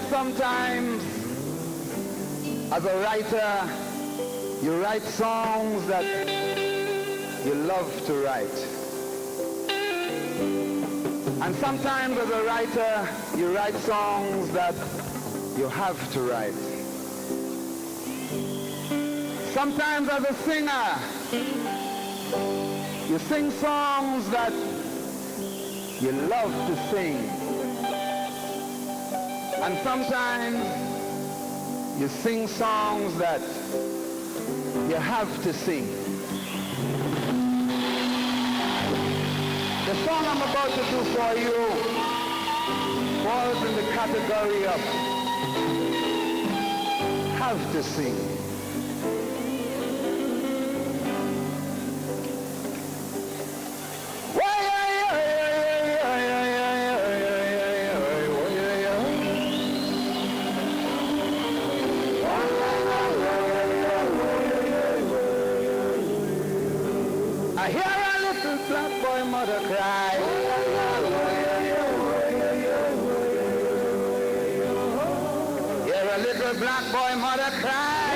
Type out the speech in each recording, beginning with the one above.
sometimes, as a writer, you write songs that you love to write. And sometimes as a writer, you write songs that you have to write. Sometimes as a singer, you sing songs that you love to sing. And sometimes you sing songs that you have to sing. The song I'm about to do for you falls in the category of have to sing. I hear a little black boy mother cry. Hear a little black boy mother cry.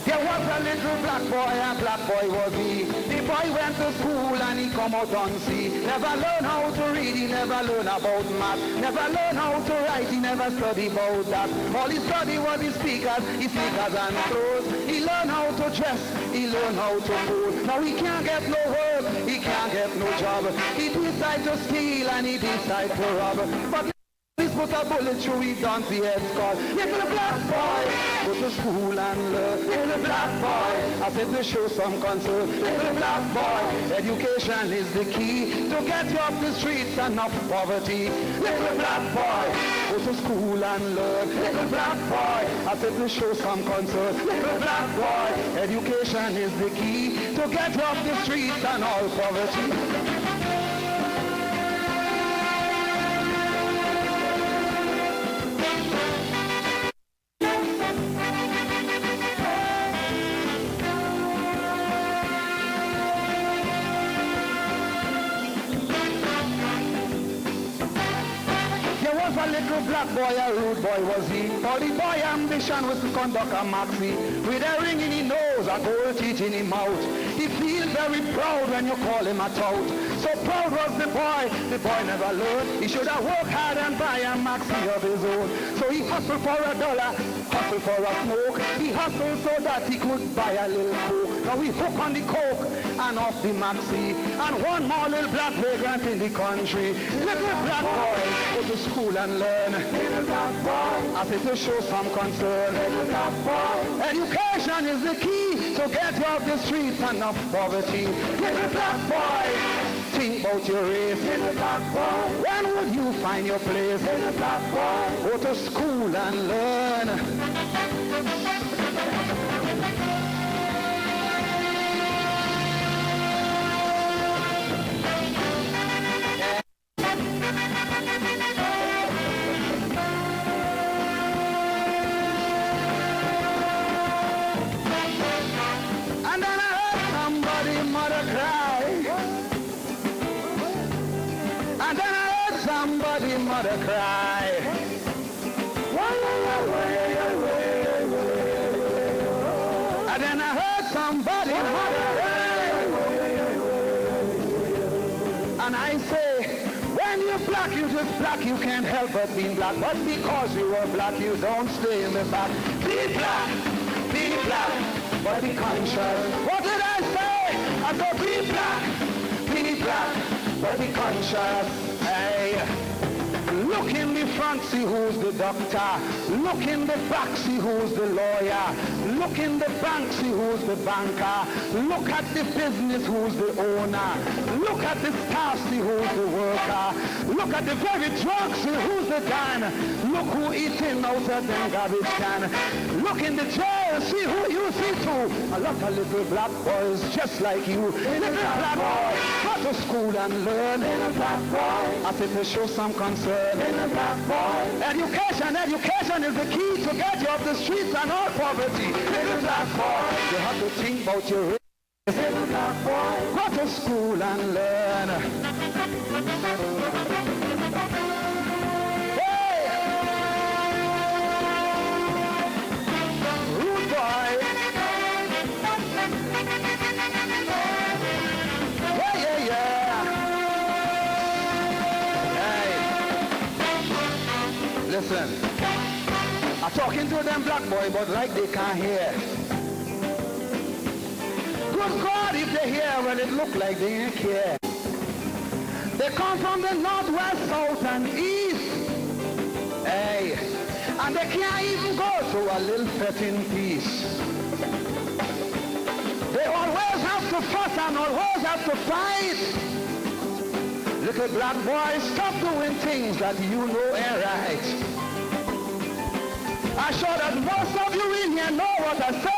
There was a little black boy, and black boy was he. The boy went to school and he come out unseen. Never learn how to read, he never learn about math. Never learn how to write, he never study about that. All he study was his speakers and clothes. He learned how to dress, he learned how to food. Now he can't get no work, he can't get no job. He decide to steal and he decide to rob. But he's put a bullet through his donkey head skull. Little black boy, go to school and learn. Little black boy, I said to show some concern. Little black boy, education is the key to get you off the streets and off poverty. Little black boy, go to school and learn. Little black boy, I said to show some concern. Little black boy, education is the key to get you off the streets and all poverty. A little black boy, a rude boy was he. For the boy ambition was to conduct a maxi. With a ring in his nose, a gold teeth in his mouth. He feels very proud when you call him a tout. So proud was the boy never learned. He should have worked hard and buy a maxi of his own. So he hustled for $1, hustled for a smoke. He hustled so that he could buy a little coke. Now he hooked on the coke and off the maxi. And one more little black vagrant in the country. Little black boy, go to school and learn. Little black boy, I say to show some concern. Little black boy, education is the key to get you off the streets and off poverty. Little black boy, think about your race. Little black boy, when would you find your place? Little black boy, go to school and learn. Somebody mother cry. And then I heard somebody mother cry. And I say, when you're black, you just black, you can't help but being black. But because you are black, you don't stay in the back. Be black, but be conscious. What did I say? I said be black, but be conscious. Hey, look in the front, see who's the doctor. Look in the back, see who's the lawyer. Look in the bank, see who's the banker. Look at the business, who's the owner. Look at the staff, see who's the worker. Look at the very drunk, see who's the dime. Look who eating out of them garbage can. Look in the jail, see who you see too. A lot of little black boys just like you. Little black boys, go to school and learn. Little black boys, I said to show some concern. Little black boys, education is the key to get you off the streets and all poverty. Little black boys, you have to think about your race. Little black boys, go to school and learn. Listen, I'm talking to them black boy, but like they can't hear. Good God, if they hear, well, it look like they ain't care. They come from the northwest, south, and east. Hey, and they can't even go to a little petting piece. They always have to fuss and always have to fight. Little black boys, stop doing things that you know ain't right. I'm sure that most of you in here know what I say.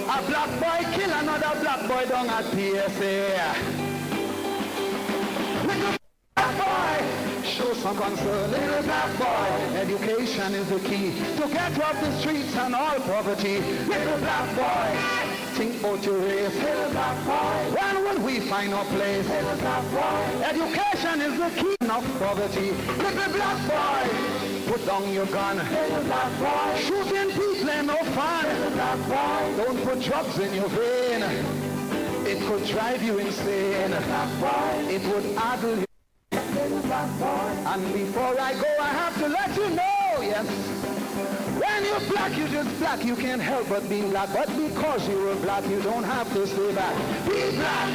A black boy kill another black boy down at PSA. Little black boy, show some concern. Little black boy, education is the key to get you off the streets and all poverty. Little black boy, think about your race. Little black boy, when will we find our place? Little black boy, education is the key of poverty. Little black boy, put down your gun. Little black boy, shooting people ain't no fun. Little black boy, don't put drugs in your vein. It could drive you insane. Little black boy, it would addle you. Little black boy, and before I go, I have to let you know, yes. When you're black, you're just black. You can't help but be black. But because you're black, you don't have to stay back. Be black.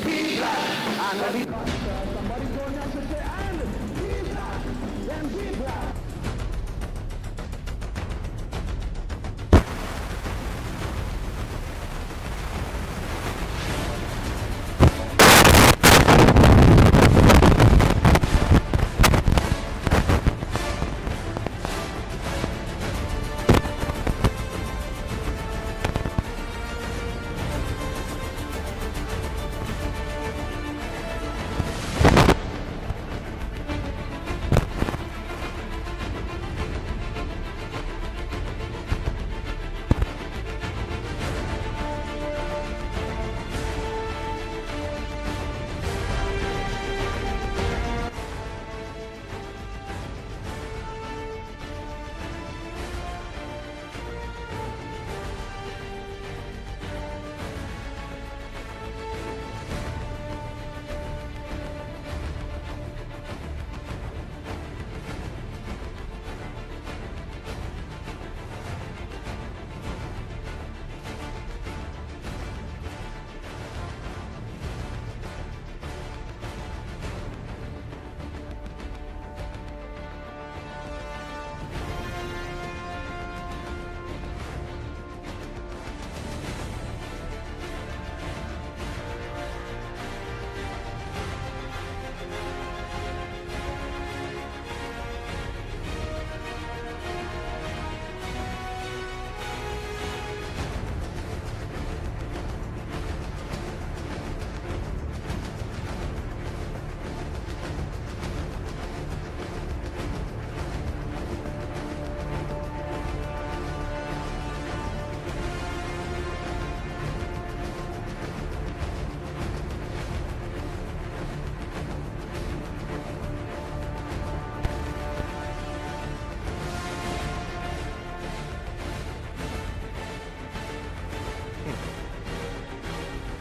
Be black. And because somebody going out to say, and be black. Then be black.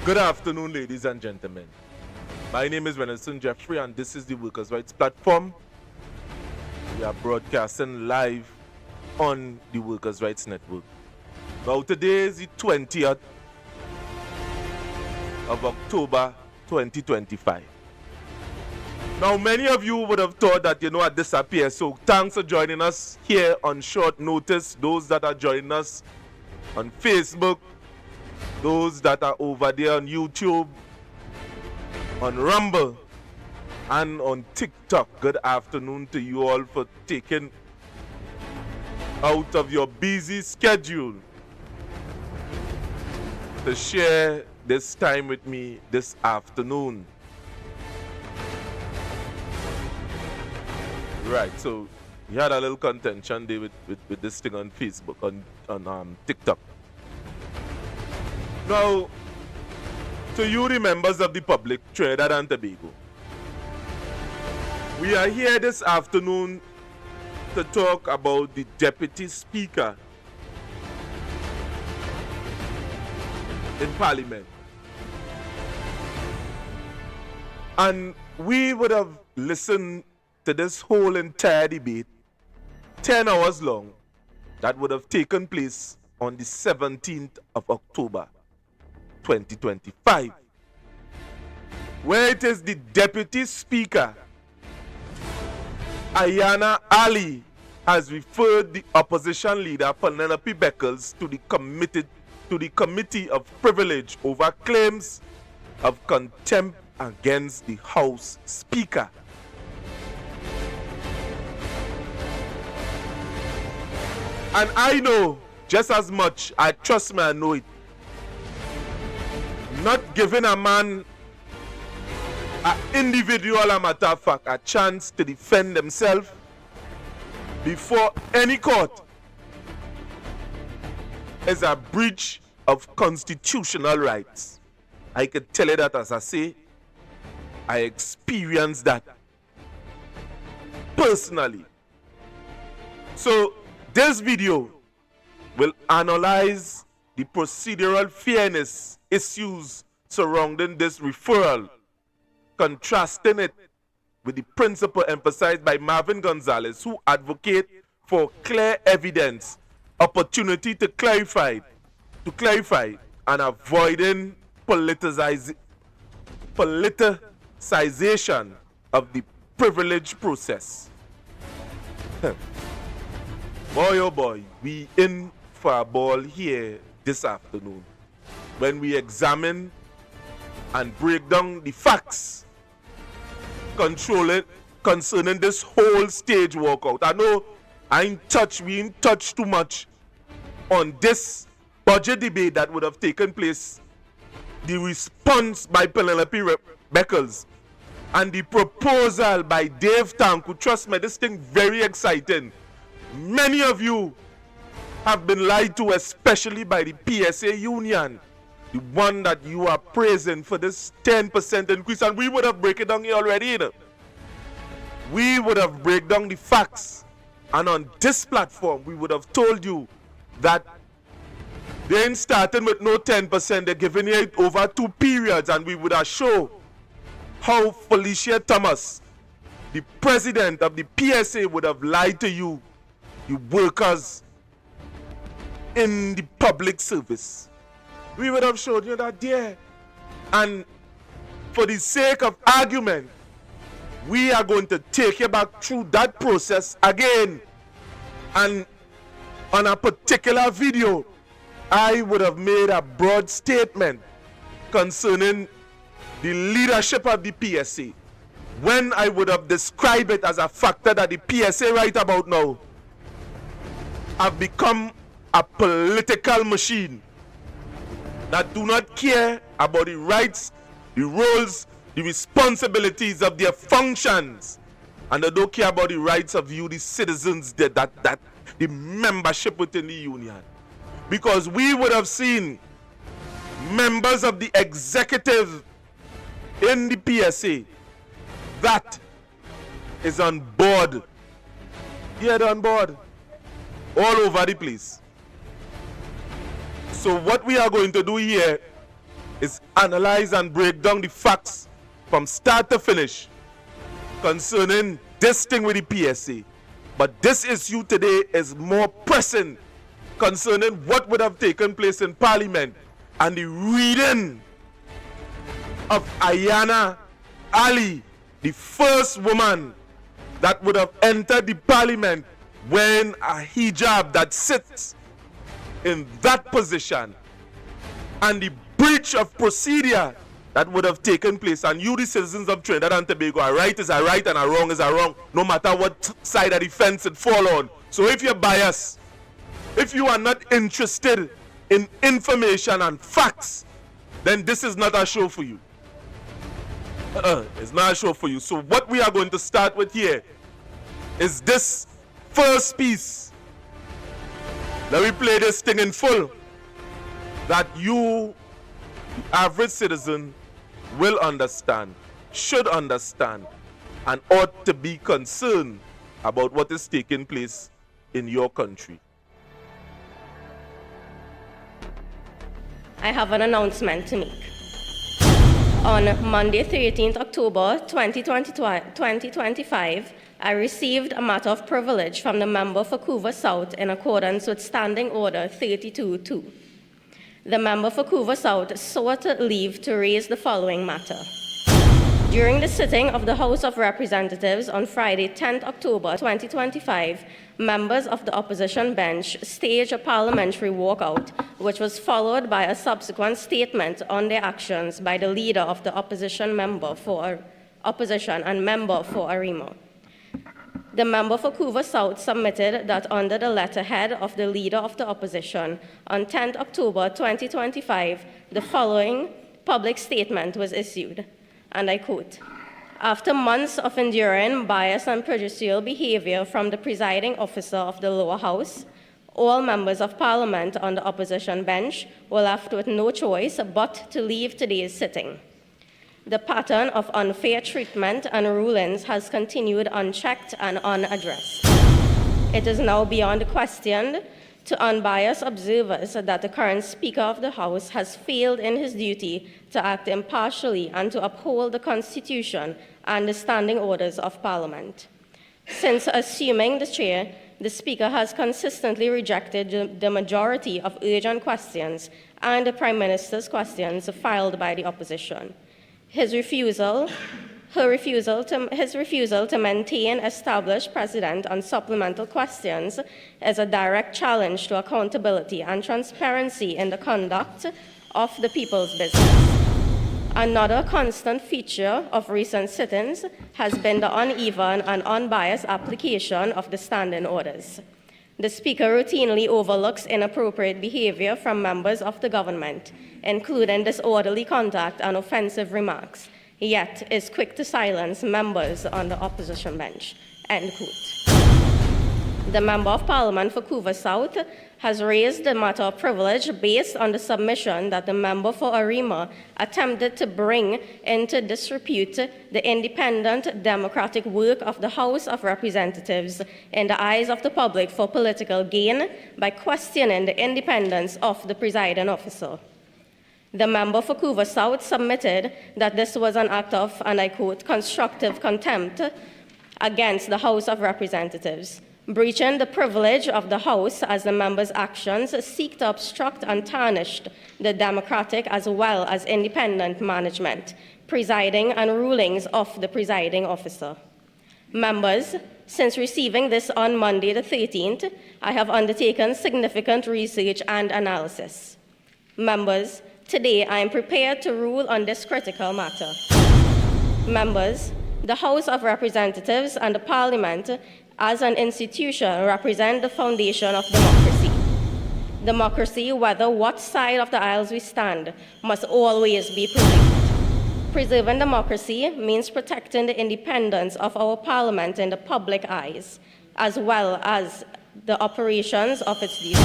Good afternoon, ladies and gentlemen. My name is Renelson Jeffrey, and this is the Workers' Rights Platform. We are broadcasting live on the Workers' Rights Network. Now, today is the 20th of October 2025. Now, many of you would have thought that, I disappeared, so thanks for joining us here on short notice. Those that are joining us on Facebook, those that are over there on YouTube, on Rumble, and on TikTok. Good afternoon to you all for taking out of your busy schedule to share this time with me this afternoon. Right, so we had a little contention there with this thing on Facebook, on TikTok. Now, to you, the members of the public, Trinidad and Tobago, we are here this afternoon to talk about the Deputy Speaker in Parliament. And we would have listened to this whole entire debate, 10 hours long, that would have taken place on the 17th of October, 2025, where it is the Deputy Speaker, Aiyna Ali, has referred the Opposition Leader Pennelope Beckles to the Committee of Privilege over claims of contempt against the House Speaker. And I know just as much, I trust me, I know it. Not giving a man, an individual, a matter of fact, a chance to defend themselves before any court is a breach of constitutional rights. I can tell you that, as I say, I experienced that personally. So this video will analyze the procedural fairness issues surrounding this referral, contrasting it with the principle emphasized by Marvin Gonzales, who advocate for clear evidence, opportunity to clarify, and avoiding politicization of the privilege process. Boy, oh boy, we in for a ball here this afternoon when we examine and break down the facts concerning this whole stage walkout. I know we ain't touched too much on this budget debate that would have taken place, the response by Pennelope Beckles, and the proposal by Dave Tanku. Trust me, this thing very exciting. Many of you have been lied to, especially by the PSA union, the one that you are praising for this 10% increase. And we would have break it down here already, you know. We would have break down the facts. And on this platform, we would have told you that they ain't starting with no 10%. They're giving it over 2 periods. And we would have shown how Felicia Thomas, the president of the PSA, would have lied to you, the workers in the public service. We would have showed you that there. And for the sake of argument, we are going to take you back through that process again. And on a particular video, I would have made a broad statement concerning the leadership of the PSA, when I would have described it as a factor that the PSA right about now have become a political machine that do not care about the rights, the roles, the responsibilities of their functions, and they don't care about the rights of you, the citizens, that the membership within the union. Because we would have seen members of the executive in the PSA that is on board. Yeah, they're on board. All over the place. So what we are going to do here is analyze and break down the facts from start to finish concerning this thing with the PSA. But this issue today is more pressing concerning what would have taken place in Parliament and the reading of Aiyna Ali, the first woman that would have entered the Parliament wearing a hijab that sits in that position, and the breach of procedure that would have taken place. And you, the citizens of Trinidad and Tobago, a right is a right and a wrong is a wrong, no matter what side of the fence it fall on. So if you're biased, if you are not interested in information and facts, then this is not a show for you. It's not a show for you. So what we are going to start with here is this first piece. Let me play this thing in full, that you, the average citizen, will understand, should understand, and ought to be concerned about what is taking place in your country. I have an announcement to make. On Monday, 13th October 2025, I received a matter of privilege from the member for Couva South in accordance with Standing Order 32-2. The member for Couva South sought leave to raise the following matter. During the sitting of the House of Representatives on Friday, 10th October 2025, members of the opposition bench staged a parliamentary walkout, which was followed by a subsequent statement on their actions by the leader of the opposition and member for Aiyna. The member for Couva South submitted that under the letterhead of the leader of the opposition on 10th October 2025, the following public statement was issued. And I quote, "After months of enduring bias and prejudicial behavior from the presiding officer of the lower house, all members of parliament on the opposition bench were left with no choice but to leave today's sitting. The pattern of unfair treatment and rulings has continued unchecked and unaddressed. It is now beyond question to unbiased observers that the current Speaker of the House has failed in his duty to act impartially and to uphold the Constitution and the standing orders of Parliament. Since assuming the chair, the Speaker has consistently rejected the majority of urgent questions and the Prime Minister's questions filed by the opposition. His refusal to maintain established precedent on supplemental questions is a direct challenge to accountability and transparency in the conduct of the people's business. Another constant feature of recent sittings has been the uneven and unbiased application of the standing orders. The Speaker routinely overlooks inappropriate behavior from members of the government, including disorderly conduct and offensive remarks, yet is quick to silence members on the opposition bench." End quote. The Member of Parliament for Couva South has raised the matter of privilege based on the submission that the member for Aiyna attempted to bring into disrepute the independent democratic work of the House of Representatives in the eyes of the public for political gain by questioning the independence of the presiding officer. The member for Couva South submitted that this was an act of, and I quote, "constructive contempt against the House of Representatives, breaching the privilege of the House as the member's actions seek to obstruct and tarnish the democratic as well as independent management, presiding and rulings of the presiding officer. Members, since receiving this on Monday the 13th, I have undertaken significant research and analysis. Members, today I am prepared to rule on this critical matter. Members, the House of Representatives and the Parliament as an institution represent the foundation of democracy. Democracy, whether what side of the aisles we stand, must always be preserved. Preserving democracy means protecting the independence of our Parliament in the public eyes, as well as the operations of its duties.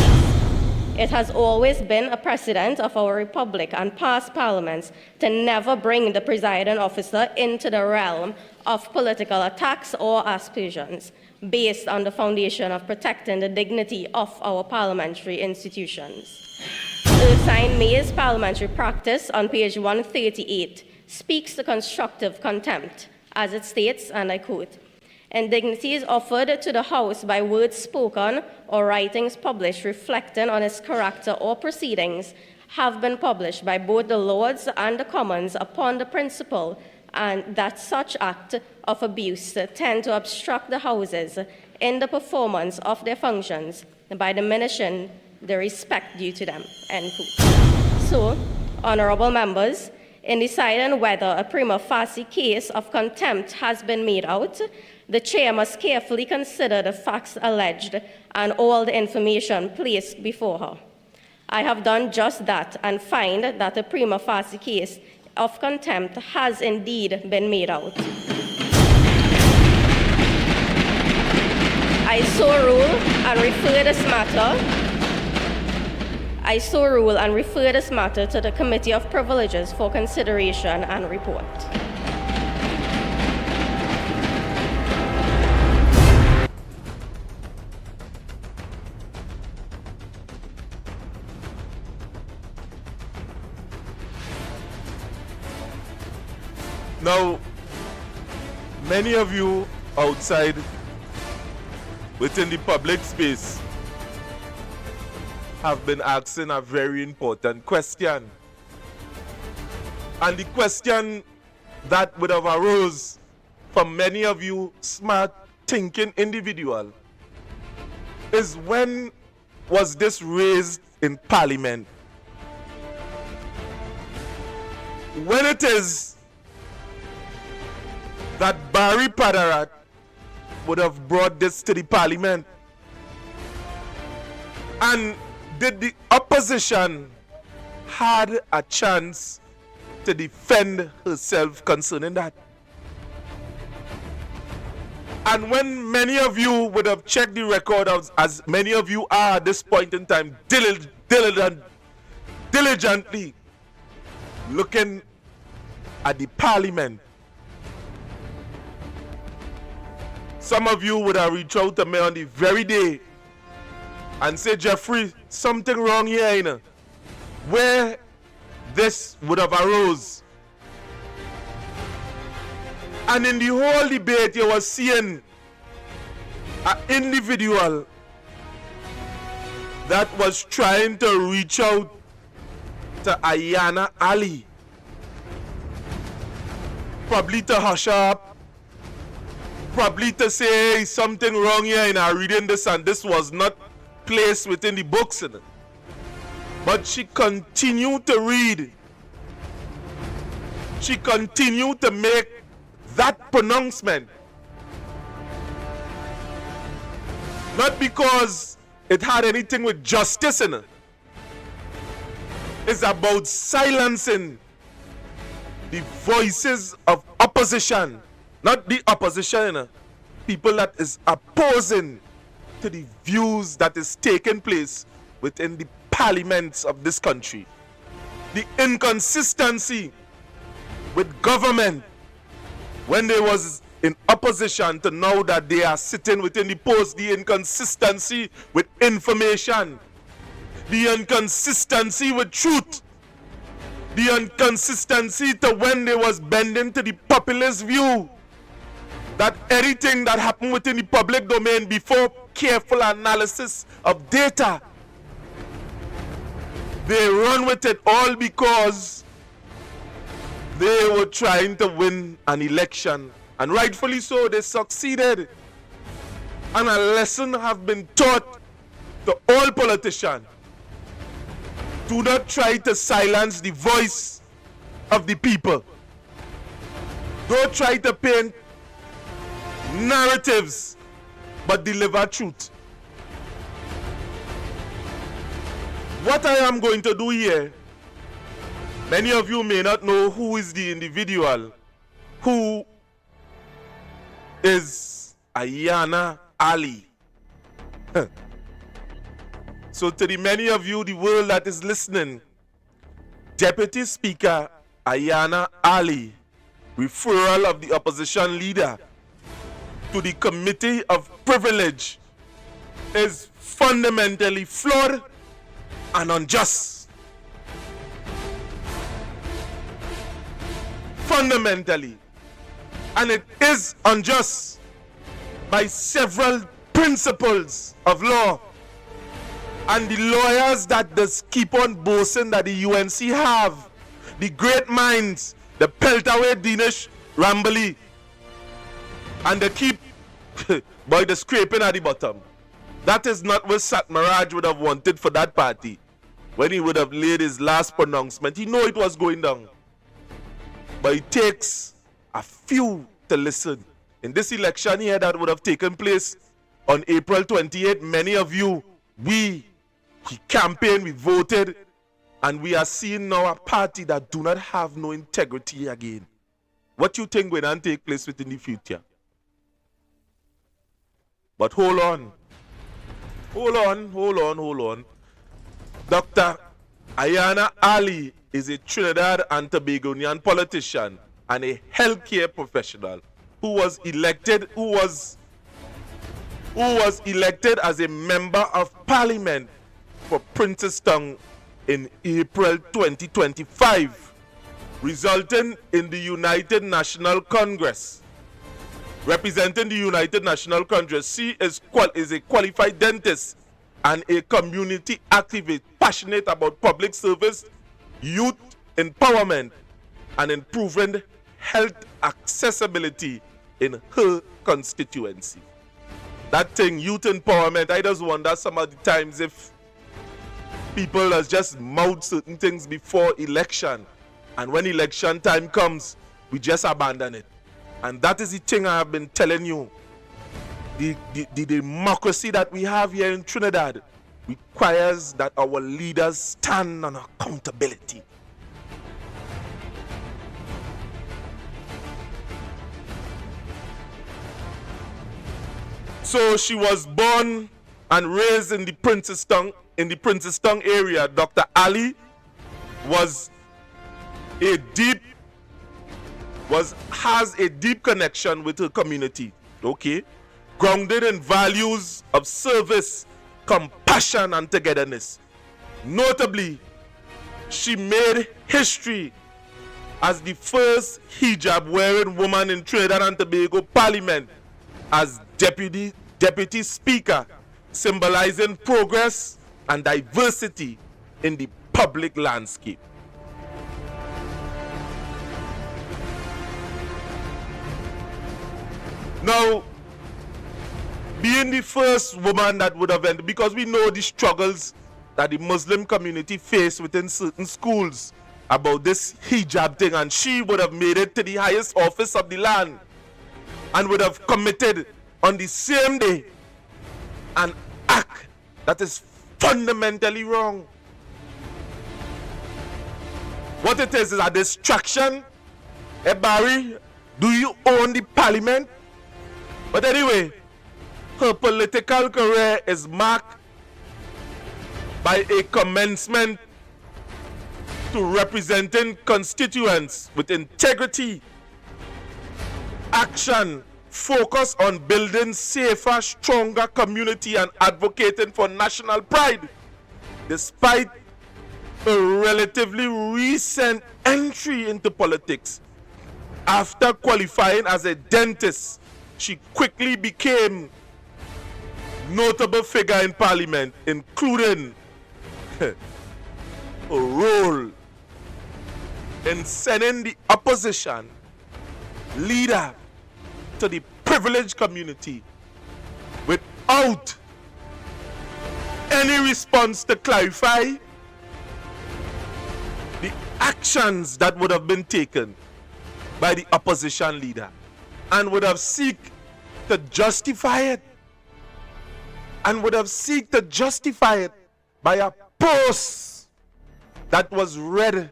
It has always been a precedent of our republic and past parliaments to never bring the presiding officer into the realm of political attacks or aspersions, based on the foundation of protecting the dignity of our parliamentary institutions. Erskine May's parliamentary practice on page 138 speaks to constructive contempt, as it states, and I quote, "Indignities offered to the House by words spoken or writings published reflecting on its character or proceedings have been published by both the Lords and the Commons upon the principle and that such act of abuse tend to obstruct the Houses in the performance of their functions by diminishing the respect due to them." End quote. So, honorable members, in deciding whether a prima facie case of contempt has been made out, the chair must carefully consider the facts alleged and all the information placed before her. I have done just that and find that a prima facie case of contempt has indeed been made out. I so rule and refer this matter to the Committee of Privileges for consideration and report. Now, many of you outside within the public space have been asking a very important question. And the question that would have arose from many of you smart thinking individual is, when was this raised in Parliament? When it is that Barry Padarat would have brought this to the Parliament, and did the opposition had a chance to defend herself concerning that? And when many of you would have checked the record, as many of you are at this point in time, diligently looking at the Parliament, some of you would have reached out to me on the very day and say, Jeffrey, something wrong here, you know, where this would have arose. And in the whole debate, you were seeing an individual that was trying to reach out to Aiyna Ali, probably to hush her up, probably to say, hey, something wrong here in our reading this, and this was not placed within the books. But she continued to read. She continued to make that pronouncement. Not because it had anything with justice in it. It's about silencing the voices of opposition. Not the opposition, you know, people that is opposing to the views that is taking place within the parliaments of this country. The inconsistency with government when they was in opposition to now that they are sitting within the post, the inconsistency with information, the inconsistency with truth, the inconsistency to when they was bending to the populist view that anything that happened within the public domain before careful analysis of data, they run with it all because they were trying to win an election. And rightfully so, they succeeded. And a lesson have been taught to all politicians. Do not try to silence the voice of the people. Don't try to paint narratives, but deliver truth. What I am going to do here, many of you may not know who is the individual who is Aiyna Ali. So to the many of you, the world that is listening, Deputy Speaker Aiyna Ali, referral of the opposition leader to the Committee of Privilege, is fundamentally flawed and unjust. Fundamentally. And it is unjust by several principles of law. And the lawyers that just keep on boasting that the UNC have, the great minds, the Peltaway Dinesh Rambali, and they keep by the scraping at the bottom. That is not what Satmaraj would have wanted for that party. When he would have laid his last pronouncement, he knew it was going down. But it takes a few to listen. In this election here that would have taken place on April 28, many of you, we he campaigned, we voted, and we are seeing now a party that do not have no integrity again. What you think will not take place within the future? But hold on. Hold on. Dr. Aiyna Ali is a Trinidad and Tobagonian politician and a healthcare professional who was elected as a member of parliament for Princeton in April 2025, resulting in the United National Congress. Representing the United National Congress, she is a qualified dentist and a community activist passionate about public service, youth empowerment, and improving health accessibility in her constituency. That thing, youth empowerment, I just wonder some of the times if people just mouth certain things before election, and when election time comes, we just abandon it. And that is the thing I have been telling you. The democracy that we have here in Trinidad requires that our leaders stand on accountability. So she was born and raised in the Princeton area. Dr. Ali has a deep connection with her community, okay? Grounded in values of service, compassion, and togetherness. Notably, she made history as the first hijab-wearing woman in Trinidad and Tobago Parliament as Deputy Speaker, symbolizing progress and diversity in the public landscape. Now, being the first woman that would have ended, because we know the struggles that the Muslim community face within certain schools about this hijab thing, and she would have made it to the highest office of the land and would have committed on the same day an act that is fundamentally wrong. What it is a distraction. Hey Barry, do you own the parliament? But anyway, her political career is marked by a commencement to representing constituents with integrity, action, focus on building safer, stronger community and advocating for national pride. Despite a relatively recent entry into politics, after qualifying as a dentist, she quickly became a notable figure in parliament, including a role in sending the opposition leader to the privileged community without any response to clarify the actions that would have been taken by the opposition leader, and would have seek to justify it, by a post that was read,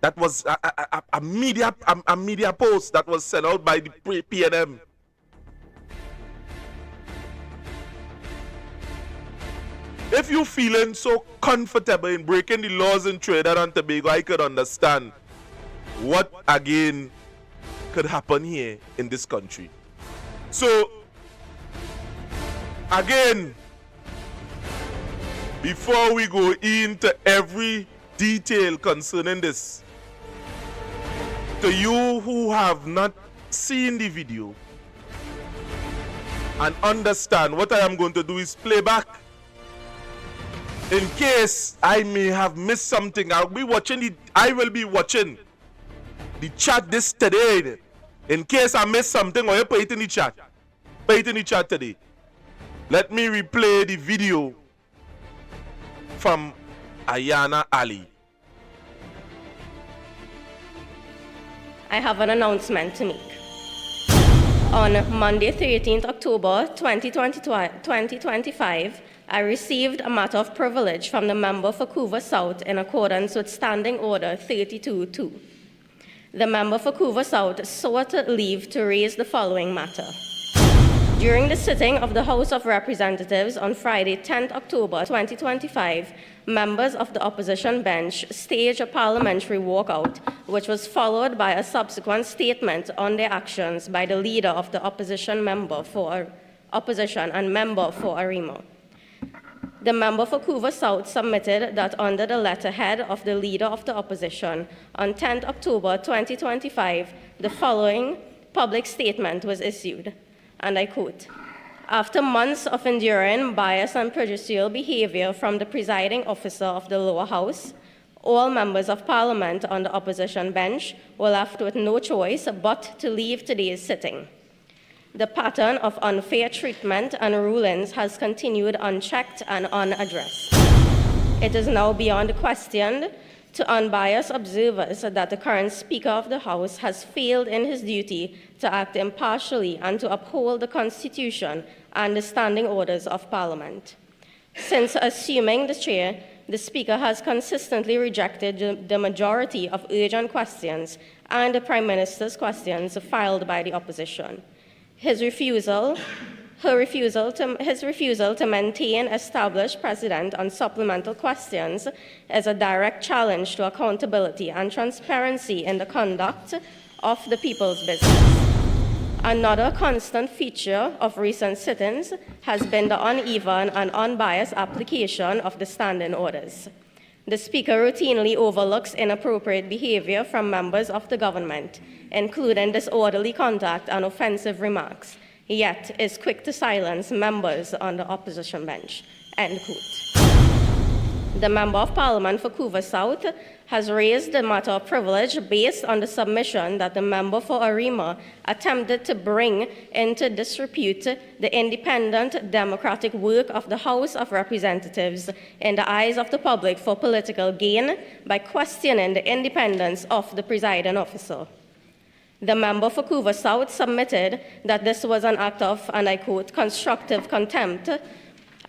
that was a media post that was sent out by the PNM. If you're feeling so comfortable in breaking the laws in Trinidad and Tobago, I could understand what again could happen here in this country. So, again, before we go into every detail concerning this, to you who have not seen the video and understand, what I am going to do is play back. In case I may have missed something, I will be watching the chat this today. In case I missed something, or you put it in the chat. Put it in the chat today. Let me replay the video from Aiyna Ali. I have an announcement to make. On Monday, 13th October 2025, I received a matter of privilege from the member for Couva South in accordance with Standing Order 32-2. The member for Couva South sought leave to raise the following matter. During the sitting of the House of Representatives on Friday, 10th October 2025, members of the opposition bench staged a parliamentary walkout, which was followed by a subsequent statement on their actions by the leader of the opposition and member for Arima. The member for Couva South submitted that under the letterhead of the leader of the opposition on 10th October 2025, the following public statement was issued, and I quote, "After months of enduring bias and prejudicial behavior from the presiding officer of the lower house, all members of parliament on the opposition bench were left with no choice but to leave today's sitting. The pattern of unfair treatment and rulings has continued unchecked and unaddressed. It is now beyond question to unbiased observers that the current Speaker of the House has failed in his duty to act impartially and to uphold the Constitution and the standing orders of Parliament. Since assuming the chair, the Speaker has consistently rejected the majority of urgent questions and the Prime Minister's questions filed by the opposition. His refusal to maintain established precedent on supplemental questions is a direct challenge to accountability and transparency in the conduct of the people's business. Another constant feature of recent sittings has been the uneven and unbiased application of the standing orders. The Speaker routinely overlooks inappropriate behavior from members of the government, including disorderly conduct and offensive remarks, yet is quick to silence members on the opposition bench." End quote. The Member of Parliament for Couva South has raised the matter of privilege based on the submission that the member for Arima attempted to bring into disrepute the independent democratic work of the House of Representatives in the eyes of the public for political gain by questioning the independence of the presiding officer. The member for Couva South submitted that this was an act of, and I quote, "constructive contempt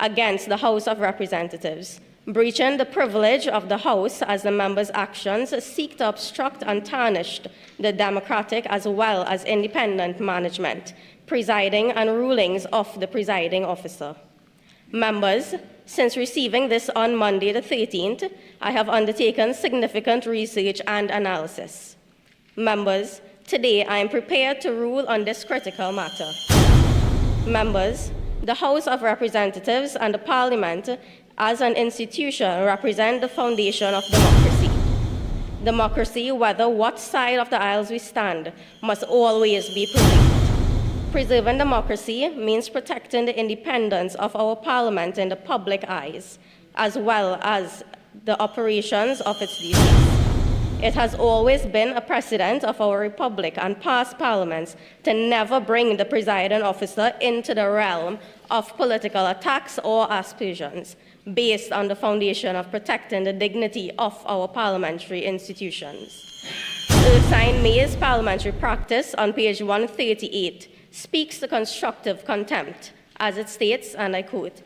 against the House of Representatives, breaching the privilege of the House as the member's actions seek to obstruct and tarnish the democratic as well as independent management, presiding and rulings of the presiding officer. Members, since receiving this on Monday the 13th, I have undertaken significant research and analysis. Members, today I am prepared to rule on this critical matter. Members, the House of Representatives and the Parliament as an institution represent the foundation of democracy. Democracy, whether what side of the aisles we stand, must always be preserved. Preserving democracy means protecting the independence of our Parliament in the public eyes, as well as the operations of its duties. It has always been a precedent of our republic and past parliaments to never bring the presiding officer into the realm of political attacks or aspersions, based on the foundation of protecting the dignity of our parliamentary institutions. Erskine May's parliamentary practice on page 138 speaks to constructive contempt, as it states, and I quote,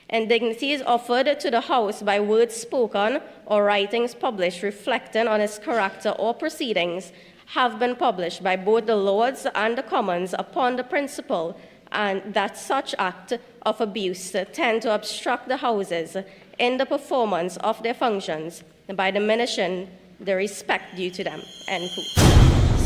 "Indignities offered to the House by words spoken or writings published reflecting on its character or proceedings have been published by both the Lords and the Commons upon the principle and that such act of abuse tend to obstruct the Houses in the performance of their functions by diminishing the respect due to them." End quote.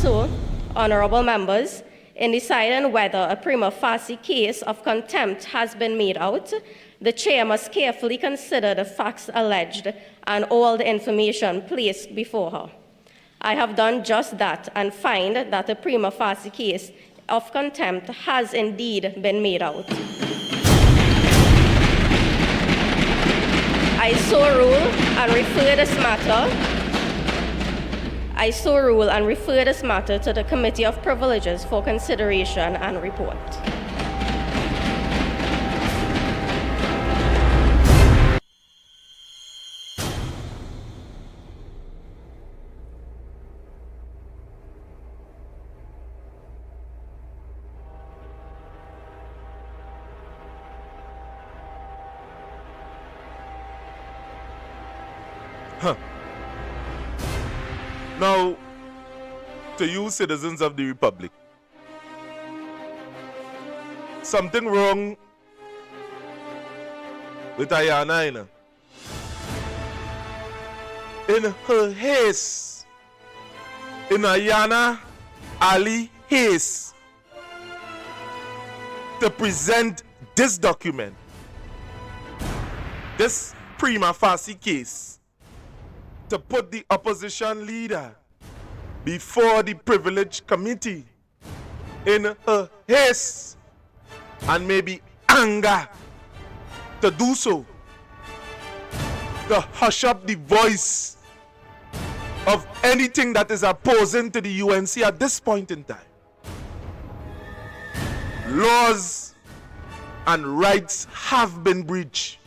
So, honorable members, in deciding whether a prima facie case of contempt has been made out, the chair must carefully consider the facts alleged and all the information placed before her. I have done just that and find that a prima facie case of contempt has indeed been made out. I so rule and refer this matter to the Committee of Privileges for consideration and report. Now, to you citizens of the Republic, something wrong with Aiyna. In her haste, in Aiyna Ali haste to present this document, this prima facie case, to put the opposition leader before the privileged committee, in her haste and maybe anger to do so, to hush up the voice of anything that is opposing to the UNC at this point in time. Laws and rights have been breached.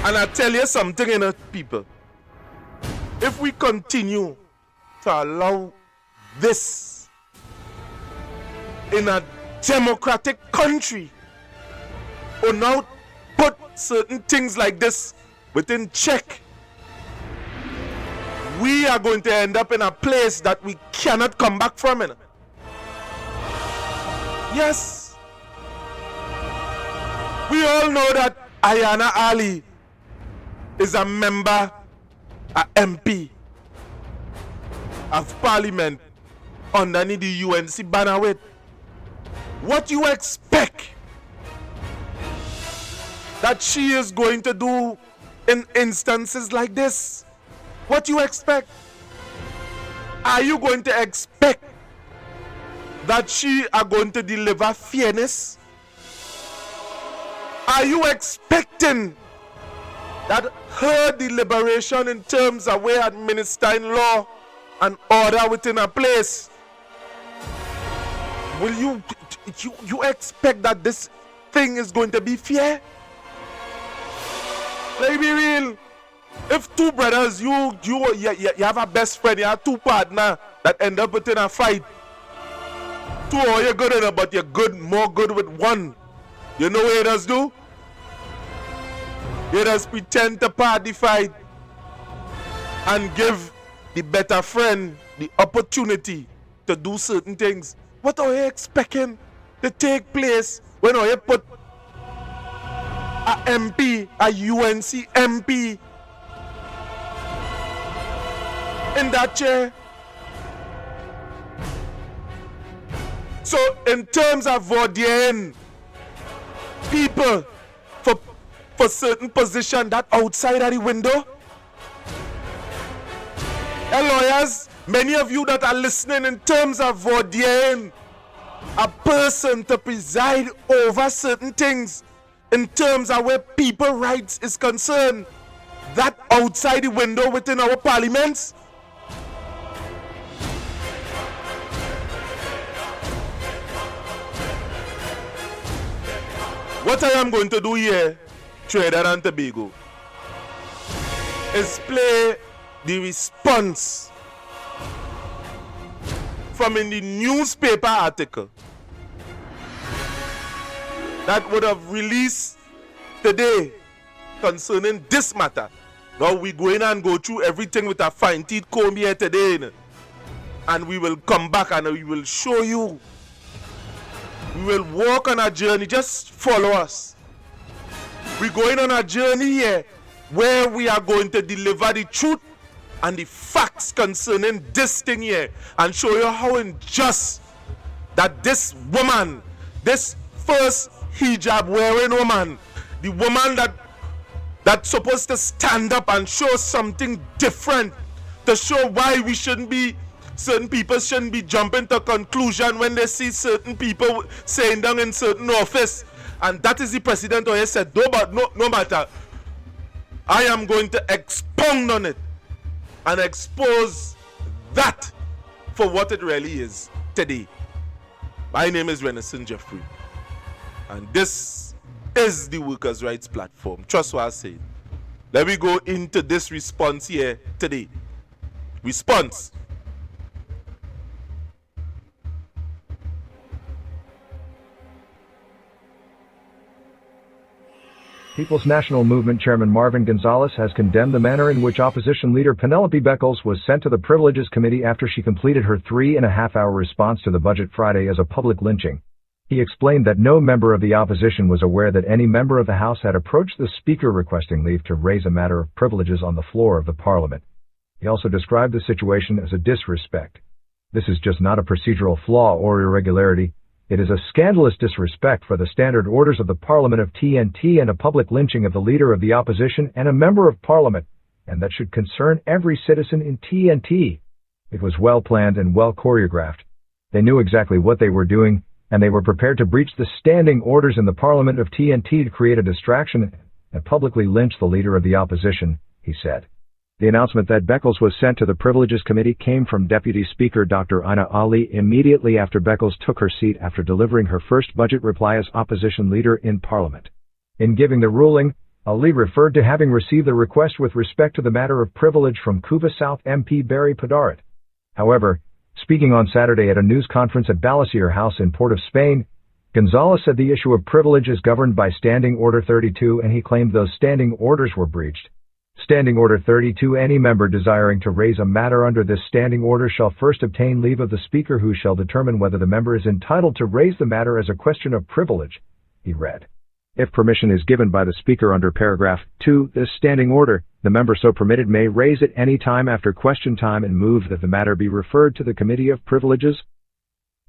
And I tell you something, people. If we continue to allow this in a democratic country, or now put certain things like this within check, we are going to end up in a place that we cannot come back from. Yes. We all know that Aiyna Ali is a member, a MP of Parliament underneath the UNC banner with. What you expect that she is going to do in instances like this? What you expect? Are you going to expect that she are going to deliver fairness? Are you expecting that her deliberation in terms of way administering law and order within a place, will you expect that this thing is going to be fair? Let me be real. If two brothers, you have a best friend, you have two partners that end up within a fight. Two are you good enough, but you're good, more good with one. You know what you just do? You just pretend to part the fight and give the better friend the opportunity to do certain things. What are you expecting to take place when you put a MP, a UNC MP in that chair? So in terms of voting people for certain position that outside of the window, and lawyers, many of you that are listening, in terms of voting a person to preside over certain things, in terms of where people rights is concerned, that outside the window within our parliaments, what I am going to do here, Trinidad and Tobago, is play the response from in the newspaper article that would have released today concerning this matter. Now we go in and go through everything with a fine teeth comb here today, and we will come back and we will show you. We will walk on a journey. Just follow us. We're going on a journey here where we are going to deliver the truth and the facts concerning this thing here, and show you how unjust that this woman, this first hijab wearing woman, the woman that's supposed to stand up and show something different, to show why we shouldn't be, certain people shouldn't be jumping to conclusion when they see certain people saying down in certain office. And that is the president who said, no matter, I am going to expound on it and expose that for what it really is today. My name is Renison Jeffrey, and this is the Workers' Rights Platform. Trust what I say. Let me go into this response here today. Response. People's National Movement Chairman Marvin Gonzales has condemned the manner in which Opposition Leader Pennelope Beckles was sent to the Privileges Committee after she completed her 3.5-hour response to the budget Friday as a public lynching. He explained that no member of the opposition was aware that any member of the House had approached the Speaker requesting leave to raise a matter of privileges on the floor of the Parliament. He also described the situation as a disrespect. This is just not a procedural flaw or irregularity. It is a scandalous disrespect for the standard orders of the Parliament of TNT and a public lynching of the Leader of the Opposition and a Member of Parliament, and that should concern every citizen in TNT. It was well planned and well choreographed. They knew exactly what they were doing, and they were prepared to breach the standing orders in the Parliament of TNT to create a distraction and publicly lynch the Leader of the Opposition, he said. The announcement that Beckles was sent to the Privileges Committee came from Deputy Speaker Dr. Aiyna Ali immediately after Beckles took her seat after delivering her first budget reply as opposition leader in Parliament. In giving the ruling, Ali referred to having received the request with respect to the matter of privilege from Cuba South MP Barry Padaret. However, speaking on Saturday at a news conference at Balasir House in Port of Spain, Gonzales said the issue of privilege is governed by Standing Order 32 and he claimed those standing orders were breached. Standing Order 32. Any member desiring to raise a matter under this standing order shall first obtain leave of the Speaker, who shall determine whether the member is entitled to raise the matter as a question of privilege, he read. If permission is given by the Speaker under paragraph 2, this standing order, the member so permitted may raise it any time after question time and move that the matter be referred to the Committee of Privileges.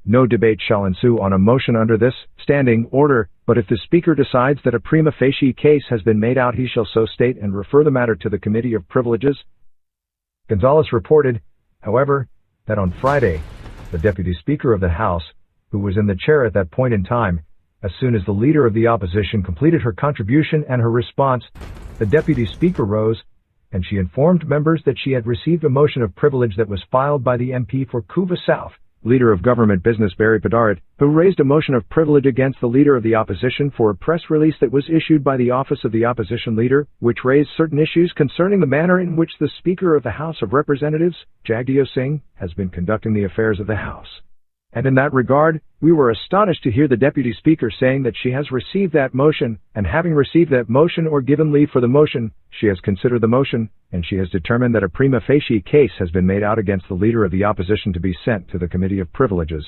No debate shall ensue on a motion under this standing order, but if the Speaker decides that a prima facie case has been made out, he shall so state and refer the matter to the Committee of Privileges. Gonzales reported, however, that on Friday, the Deputy Speaker of the House, who was in the chair at that point in time, as soon as the Leader of the Opposition completed her contribution and her response, the Deputy Speaker rose, and she informed members that she had received a motion of privilege that was filed by the MP for Cuba South, Leader of Government Business Barry Padaret, who raised a motion of privilege against the Leader of the Opposition for a press release that was issued by the Office of the Opposition Leader, which raised certain issues concerning the manner in which the Speaker of the House of Representatives, Jagdish Singh, has been conducting the affairs of the House. And in that regard, we were astonished to hear the Deputy Speaker saying that she has received that motion, and having received that motion or given leave for the motion, she has considered the motion, and she has determined that a prima facie case has been made out against the Leader of the Opposition to be sent to the Committee of Privileges.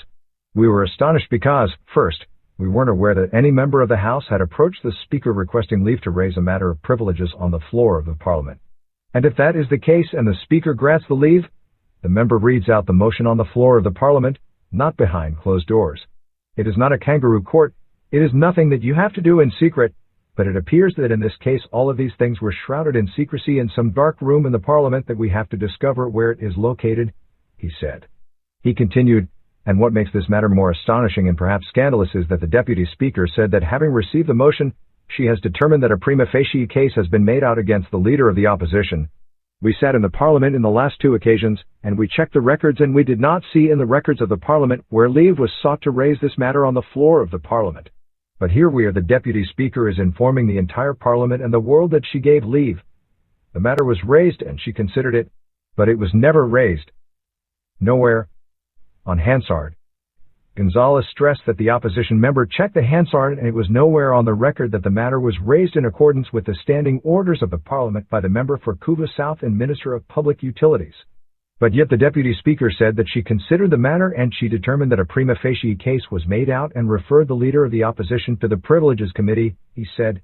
We were astonished because, first, we weren't aware that any member of the House had approached the Speaker requesting leave to raise a matter of privileges on the floor of the Parliament. And if that is the case and the Speaker grants the leave, the member reads out the motion on the floor of the Parliament, not behind closed doors. It is not a kangaroo court. It is nothing that you have to do in secret, but it appears that in this case all of these things were shrouded in secrecy in some dark room in the Parliament that we have to discover where it is located, he said. He continued, and what makes this matter more astonishing and perhaps scandalous is that the Deputy Speaker said that having received the motion, she has determined that a prima facie case has been made out against the Leader of the Opposition. We sat in the Parliament in the last two occasions, and we checked the records, and we did not see in the records of the Parliament where leave was sought to raise this matter on the floor of the Parliament. But here we are, the Deputy Speaker is informing the entire Parliament and the world that she gave leave. The matter was raised and she considered it, but it was never raised. Nowhere. On Hansard. Gonzales stressed that the opposition member checked the Hansard and it was nowhere on the record that the matter was raised in accordance with the standing orders of the Parliament by the member for Cuba South and Minister of Public Utilities. But yet the Deputy Speaker said that she considered the matter and she determined that a prima facie case was made out and referred the Leader of the Opposition to the Privileges Committee, he said.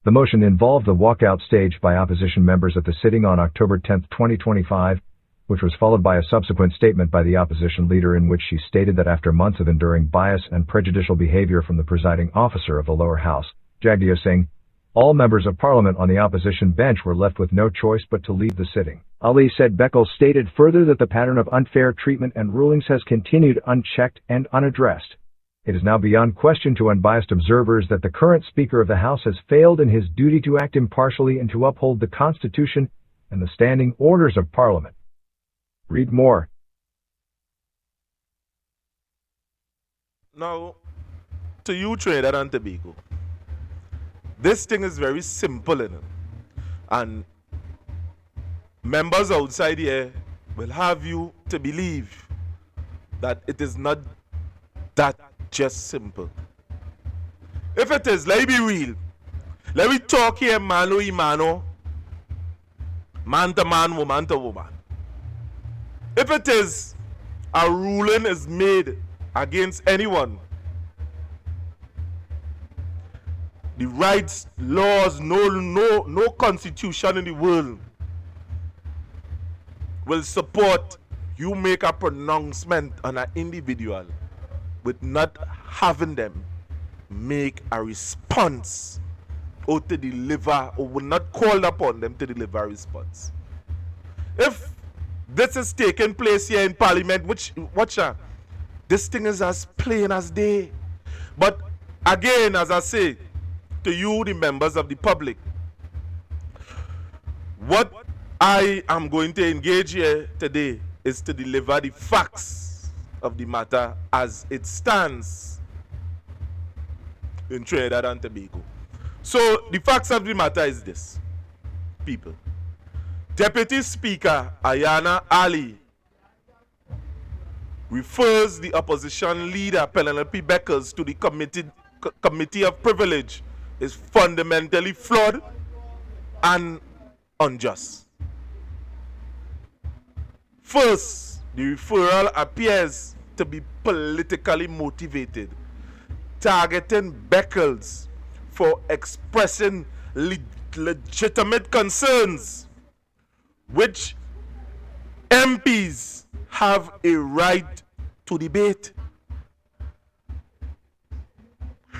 The motion involved the walkout stage by opposition members at the sitting on October 10, 2025, which was followed by a subsequent statement by the opposition leader in which she stated that after months of enduring bias and prejudicial behavior from the presiding officer of the lower house, Jagdish Singh, all members of Parliament on the opposition bench were left with no choice but to leave the sitting. Ali said. Beckles stated further that the pattern of unfair treatment and rulings has continued unchecked and unaddressed. It is now beyond question to unbiased observers that the current Speaker of the House has failed in his duty to act impartially and to uphold the Constitution and the standing orders of Parliament. Read more. Now, to you, Trinidad and Tobago, this thing is very simple, you know? And members outside here will have you to believe that it is not that just simple. If it is, let it be real. Let me talk here mano y mano, man to man, woman to woman. If it is a ruling is made against anyone, the rights, laws, no constitution in the world will support you make a pronouncement on an individual with not having them make a response or to deliver, or will not call upon them to deliver a response. If this is taking place here in Parliament, which, this thing is as plain as day. But again, as I say, to you, the members of the public, what I am going to engage here today is to deliver the facts of the matter as it stands in Trinidad and Tobago. So the facts of the matter is this, people. Deputy Speaker Aiyna Ali refers the Opposition Leader Pennelope Beckles to the Committee of Privilege is fundamentally flawed and unjust. First, the referral appears to be politically motivated, targeting Beckles for expressing legitimate concerns which MPs have a right to debate.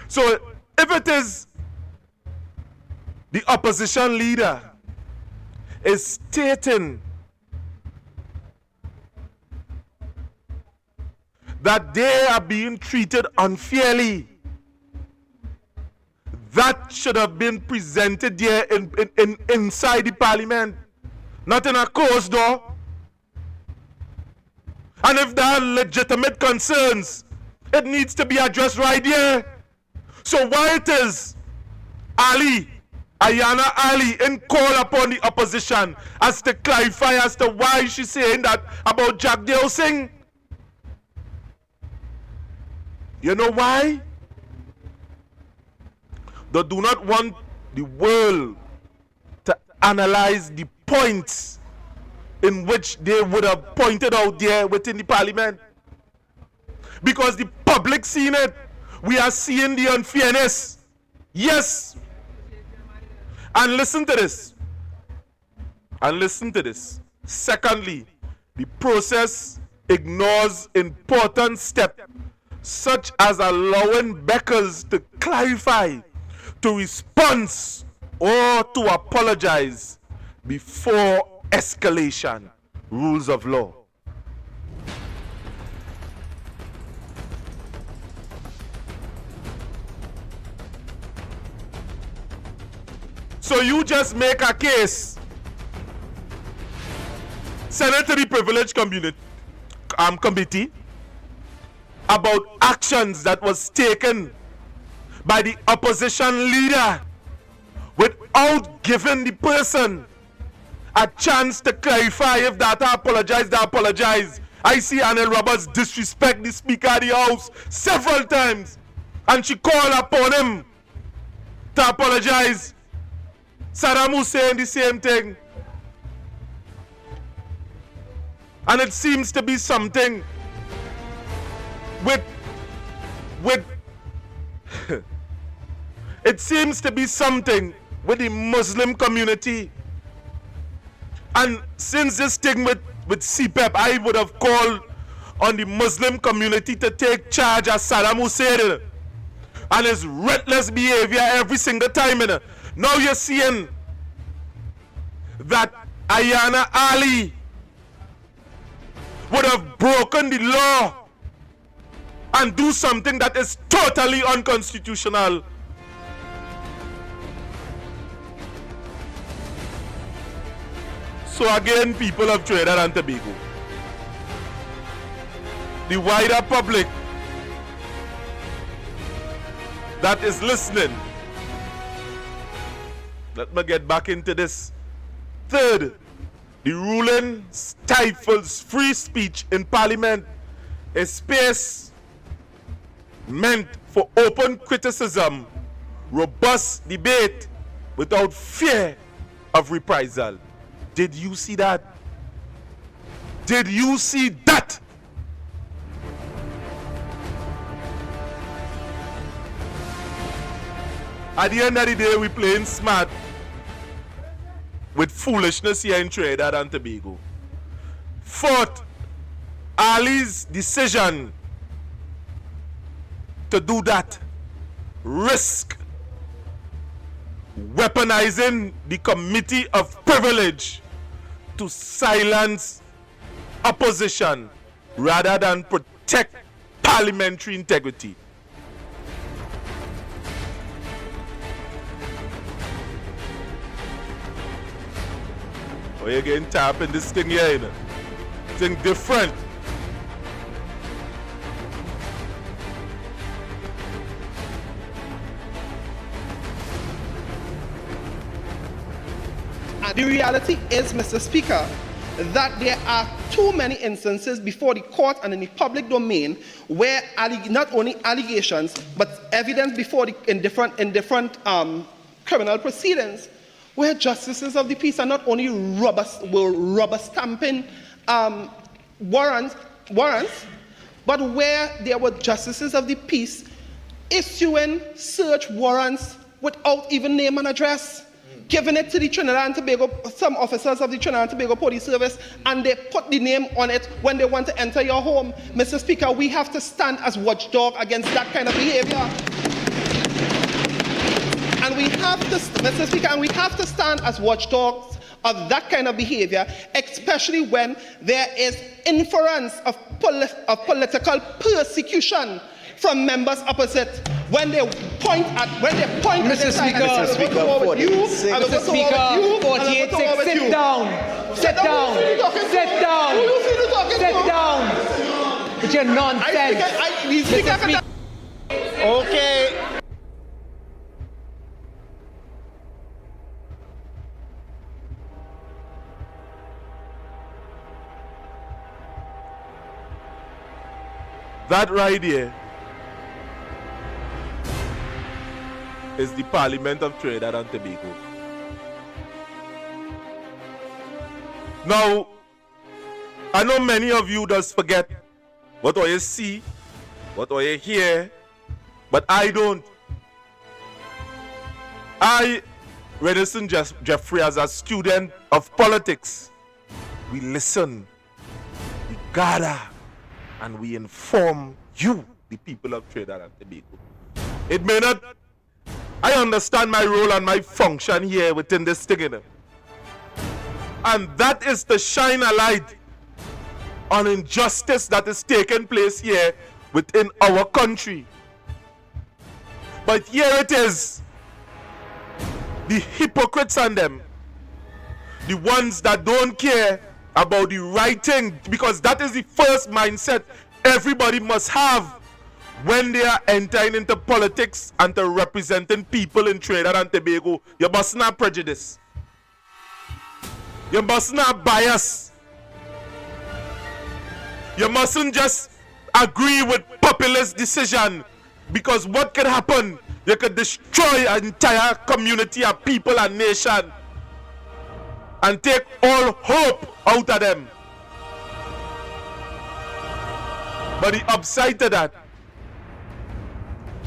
So if it is the opposition leader is stating that they are being treated unfairly, that should have been presented here inside the parliament, not in a closed door. And if there are legitimate concerns, it needs to be addressed right here. So why it is Aiyna Ali in call upon the opposition as to clarify as to why she's saying that about Jack Singh? You know why? They do not want the world to analyze the points in which they would have pointed out there within the parliament. Because the public seeing it, we are seeing the unfairness. Yes. And listen to this. And listen to this. Secondly, the process ignores important steps such as allowing Beckles to clarify, to respond, or to apologize before escalation. Rules of law. So you just make a case, send it to the privileged committee about actions that was taken by the opposition leader without giving the person a chance to clarify. If that I apologize. I see Anel Roberts disrespect the Speaker of the House several times, and she called upon him to apologize. Saddam Hussein the same thing. And it seems to be something with it seems to be something with the Muslim community. And since this thing with CPEP, I would have called on the Muslim community to take charge as Saddam Hussein and his reckless behavior every single time. Now you're seeing that Aiyna Ali would have broken the law and do something that is totally unconstitutional. So again, people of Trinidad and Tobago, the wider public that is listening, let me get back into this. Third, the ruling stifles free speech in Parliament, a space meant for open criticism, robust debate, without fear of reprisal. Did you see that? Did you see that? At the end of the day, we playing smart with foolishness here in Trinidad and Tobago. Fourth, Ali's decision to do that risk weaponizing the Committee of Privilege to silence opposition rather than protect parliamentary integrity. Oh, you're getting tapped in this thing here, you know? Thing different. And the reality is, Mr. Speaker, that there are too many instances before the court and in the public domain where not only allegations but evidence before in different criminal proceedings where justices of the peace are not only rubber stamping warrants, but where there were justices of the peace issuing search warrants without even name and address, giving it to the Trinidad and Tobago, some officers of the Trinidad and Tobago Police Service, and they put the name on it when they want to enter your home. Mr. Speaker, we have to stand as watchdog against that kind of behavior. And we have to, Mr. Speaker, and we have to stand as watchdogs of that kind of behavior, especially when there is inference of political persecution from members opposite. When they point at, Mr. Speaker, Mr. Speaker, 48, sit down. Sit down. Sit down. Sit down. With your nonsense. Mr. Speaker. Okay. That right here is the Parliament of Trinidad and Tobago. Now, I know many of you just forget what you see, what you hear, but I don't. I, Renison Jeffrey, as a student of politics, we listen, we gather, and we inform you, the people of Trinidad and Tobago. It may not, I understand my role and my function here within this thing, you know? And that is to shine a light on injustice that is taking place here within our country. But here it is, the hypocrites and them, the ones that don't care about the right thing, because that is the first mindset everybody must have when they are entering into politics and to representing people in Trinidad and Tobago. You must not prejudice. You must not bias. You mustn't just agree with populist decision, because what could happen? You could destroy an entire community of people and nation and take all hope out of them. But the upside to that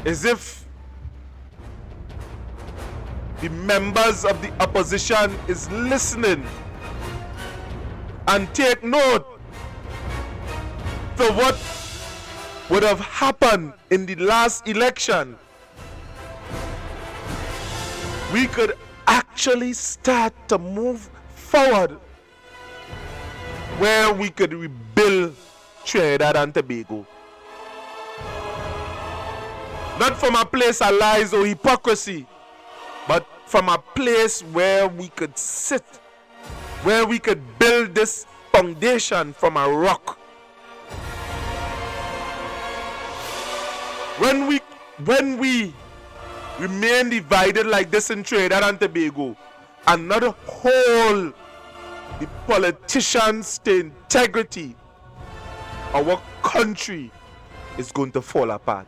is if the members of the opposition is listening and take note to what would have happened in the last election, we could actually start to move forward where we could rebuild Trinidad and Tobago. Not from a place of lies or hypocrisy, but from a place where we could sit, where we could build this foundation from a rock. When we remain divided like this in Trinidad and Tobago and not hold the politicians to integrity, our country is going to fall apart.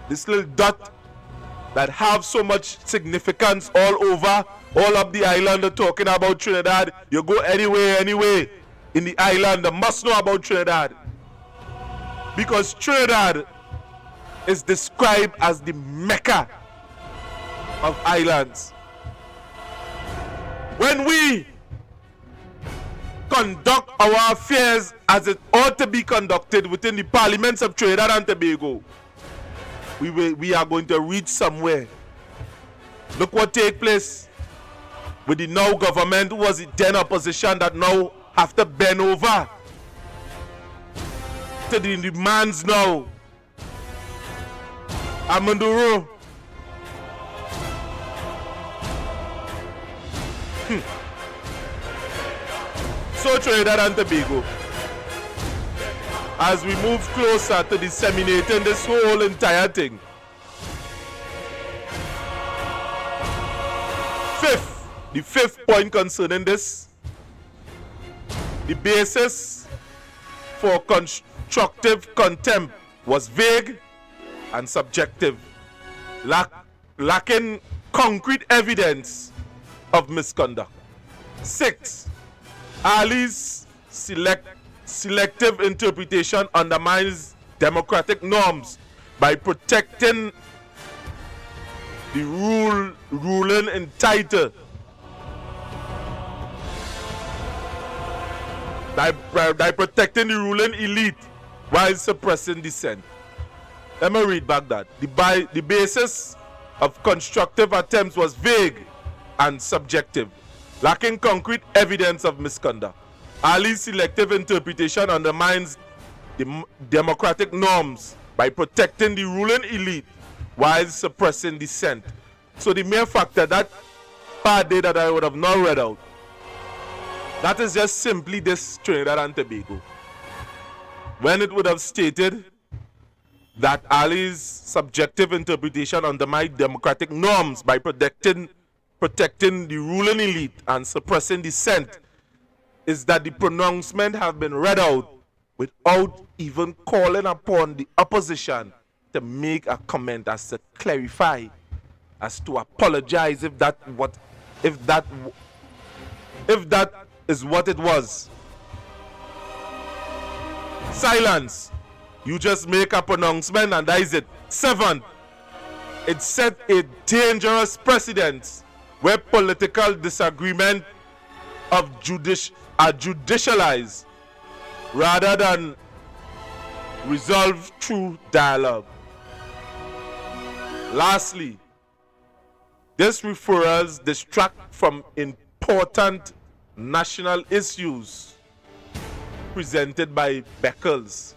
This little dot that have so much significance all over, all up the island. They're talking about Trinidad. You go anywhere in the island, they must know about Trinidad. Because Trinidad is described as the Mecca of islands. When we conduct our affairs as it ought to be conducted within the parliaments of Trinidad and Tobago, we are going to reach somewhere. Look what take place with the now government, who was the then opposition, that now have to bend over to the demands now. Amanduro. So Trinidad and Tobago, as we move closer to disseminating this whole entire thing. The fifth point concerning this, the basis for constructive contempt was vague and subjective, lacking concrete evidence of misconduct. 6. Ali's selective interpretation undermines democratic norms by protecting the ruling entitled, by protecting the ruling elite while suppressing dissent. Let me read back that. The basis of constructive attempts was vague and subjective, lacking concrete evidence of misconduct. Ali's selective interpretation undermines the democratic norms by protecting the ruling elite while suppressing dissent. So the mere fact that part there that I would have not read out, that is just simply this Trinidad and Tobago. When it would have stated that Ali's subjective interpretation undermined democratic norms by protecting the ruling elite and suppressing dissent, is that the pronouncement have been read out without even calling upon the opposition to make a comment, as to clarify, as to apologize if that is what it was. Silence. You just make a pronouncement and that is it. 7. It set a dangerous precedent where political disagreement are judicialized rather than resolved through dialogue. Lastly, these referrals distract from important national issues presented by Beckles.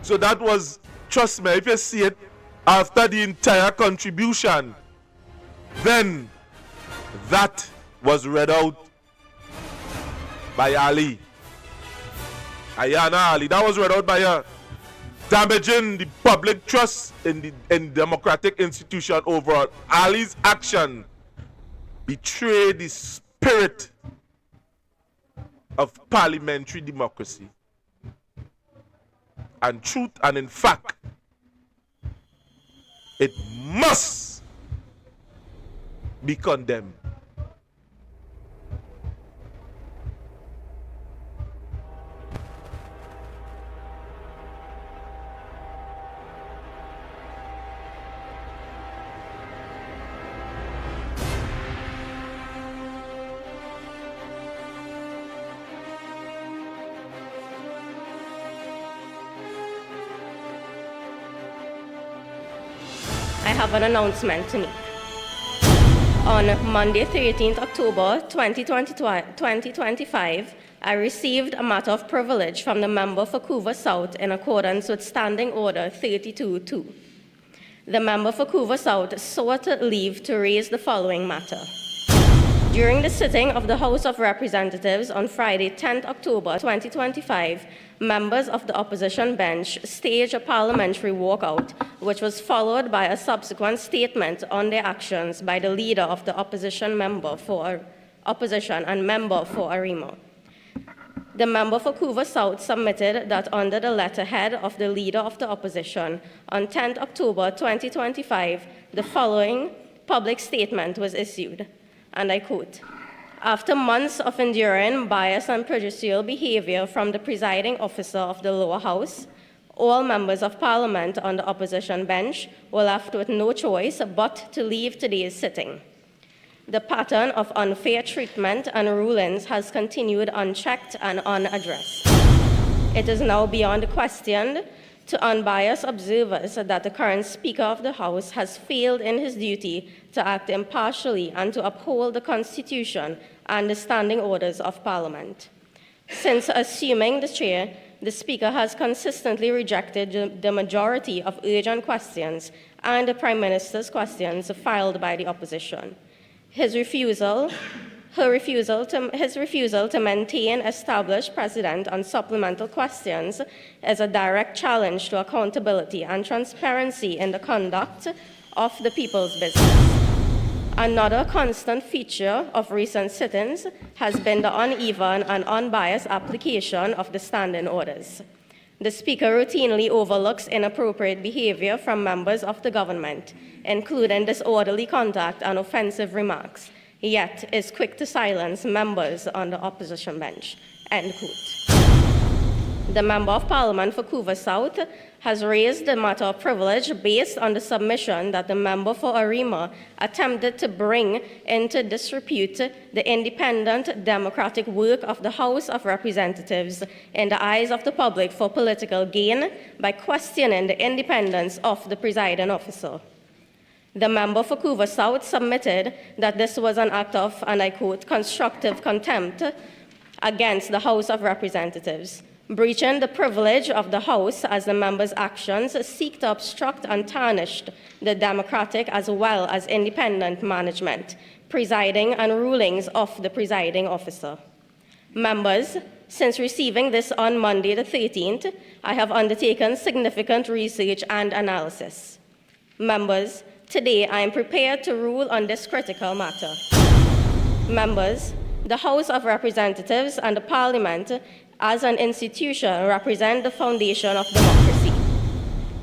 So that was, trust me, if you see it after the entire contribution, then that was read out by Ali. Aiyna Ali. That was read out by her, damaging the public trust in democratic institution overall. Ali's action betrayed the spirit of parliamentary democracy. And truth and in fact, it must be condemned. I have an announcement to make. On Monday, 13th October 2025, I received a matter of privilege from the member for Couva South in accordance with Standing Order 32-2. The member for Couva South sought leave to raise the following matter. During the sitting of the House of Representatives on Friday, 10th October 2025, members of the opposition bench staged a parliamentary walkout, which was followed by a subsequent statement on their actions by the leader of the opposition and member for Arima. The member for Couva South submitted that under the letterhead of the Leader of the Opposition on 10 October 2025, the following public statement was issued, and I quote, "After months of enduring bias and prejudicial behavior from the presiding officer of the lower house, all members of Parliament on the opposition bench were left with no choice but to leave today's sitting. The pattern of unfair treatment and rulings has continued unchecked and unaddressed. It is now beyond question to unbiased observers that the current Speaker of the House has failed in his duty to act impartially and to uphold the Constitution and the standing orders of Parliament. Since assuming the chair, the Speaker has consistently rejected the majority of urgent questions and the Prime Minister's questions filed by the opposition. His refusal to maintain established precedent on supplemental questions is a direct challenge to accountability and transparency in the conduct of the people's business. Another constant feature of recent sittings has been the uneven and unbiased application of the standing orders. The Speaker routinely overlooks inappropriate behavior from members of the government, including disorderly conduct and offensive remarks, yet is quick to silence members on the opposition bench." End quote. The Member of Parliament for Couva South has raised the matter of privilege based on the submission that the member for Arima attempted to bring into disrepute the independent democratic work of the House of Representatives in the eyes of the public for political gain by questioning the independence of the presiding officer. The member for Couva South submitted that this was an act of, and I quote, "constructive contempt against the House of Representatives, breaching the privilege of the House as the member's actions seek to obstruct and tarnish the democratic as well as independent management, presiding and rulings of the presiding officer. Members, since receiving this on Monday the 13th, I have undertaken significant research and analysis. Members, today I am prepared to rule on this critical matter. Members, the House of Representatives and the Parliament as an institution represent the foundation of democracy.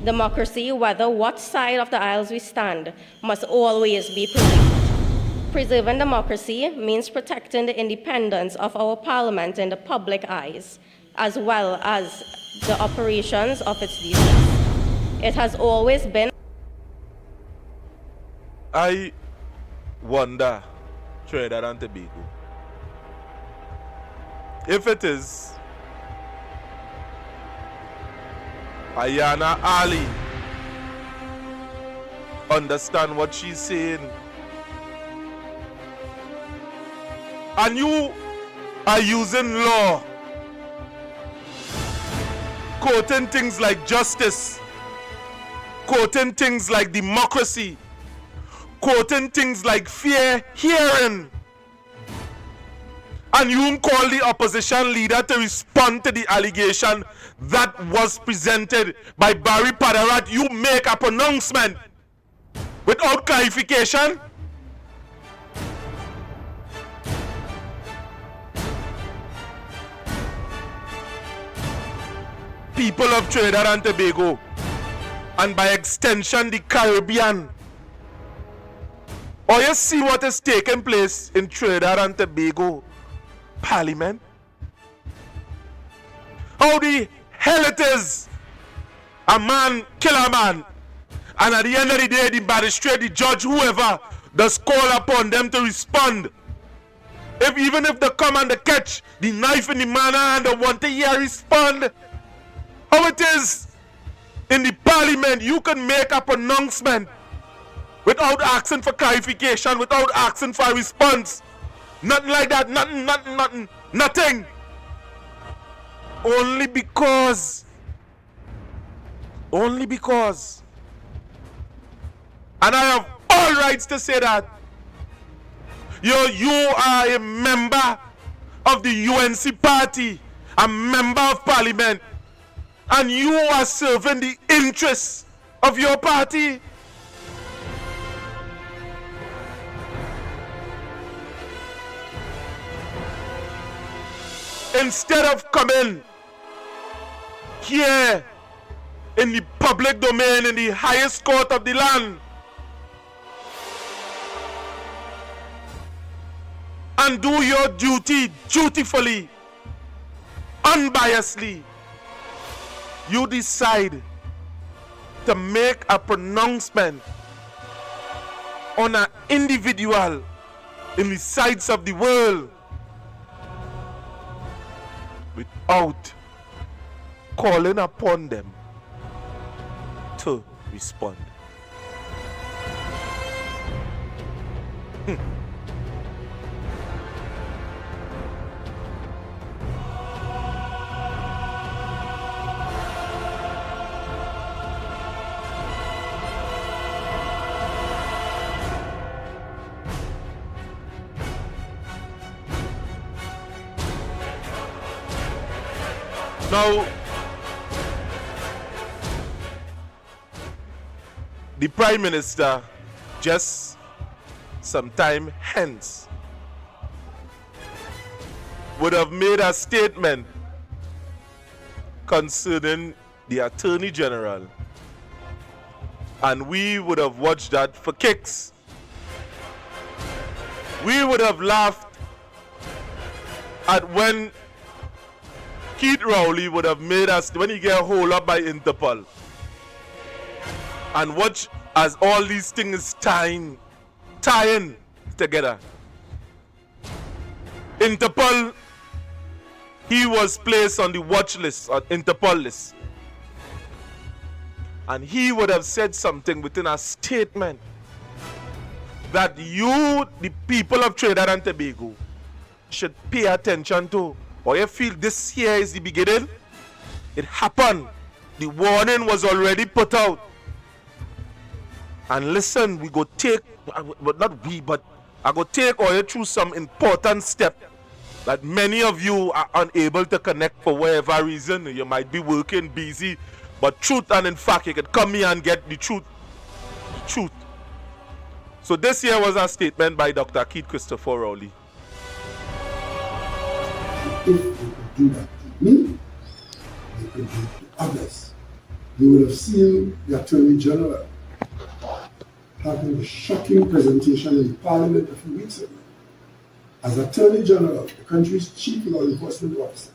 Democracy, whether what side of the aisles we stand, must always be preserved. Preserving democracy means protecting the independence of our Parliament in the public eyes, as well as the operations of its duties. It has always been. I wonder, Trinidad and Tobago, if it is Aiyna Ali understand what she's saying, and you are using law, quoting things like justice, quoting things like democracy, quoting things like fair hearing, and you call the opposition leader to respond to the allegation that was presented by Barry Padarat. You make a pronouncement without clarification. People of Trinidad and Tobago, and by extension the Caribbean, or you see what is taking place in Trinidad and Tobago Parliament? How the hell it is a man kill a man, and at the end of the day the magistrate, the judge, whoever does call upon them to respond. Even if they come and they catch the knife in the manner and they want to hear respond. How it is in the Parliament, you can make a pronouncement without asking for clarification, without asking for a response. Nothing like that, nothing. Only because, and I have all rights to say that, you are a member of the UNC party, a member of Parliament, and you are serving the interests of your party. instead of coming here in the public domain, in the highest court of the land, and do your duty dutifully, unbiasedly, you decide to make a pronouncement on an individual in the sights of the world without calling upon them to respond. Now, the Prime Minister, just some time hence, would have made a statement concerning the Attorney General, and we would have watched that for kicks. We would have laughed at when Keith Rowley would have made us, when he get hold up by Interpol, and watch as all these things tying together. Interpol, he was placed on the watch list, on Interpol list. And he would have said something within a statement that you, the people of Trinidad and Tobago, should pay attention to. Or you feel this here is the beginning? It happened. The warning was already put out. And listen, we go take, but not we, but I go take you through some important step that many of you are unable to connect for whatever reason. You might be working, busy, but truth and in fact, you can come here and get the truth. The truth. So this here was a statement by Dr. Keith Christopher Rowley. If they could do that to me, they could do it to others. You would have seen the Attorney General having a shocking presentation in Parliament a few weeks ago. As Attorney General, the country's chief law enforcement officer,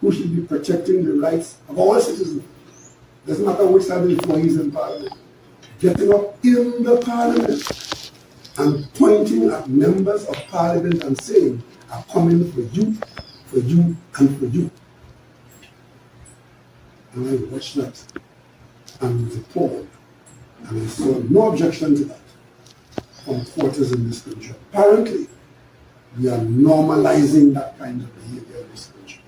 who should be protecting the rights of all citizens, doesn't matter which side before he's in Parliament, getting up in the Parliament and pointing at members of Parliament and saying, I'm coming for you, and for you. And I watched that and was appalled. And I saw no objection to that from quarters in this country. Apparently, we are normalizing that kind of behavior in this country.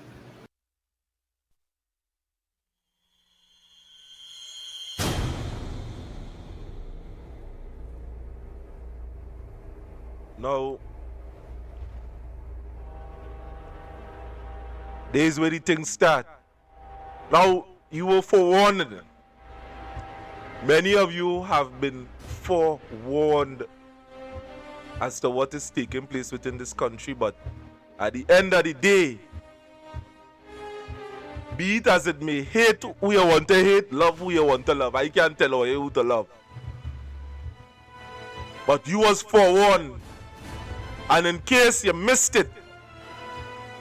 Now, there's where the things start. Now, you were forewarned. Many of you have been forewarned as to what is taking place within this country, but at the end of the day, be it as it may, hate who you want to hate, love who you want to love. I can't tell you who to love. But you was forewarned. And in case you missed it,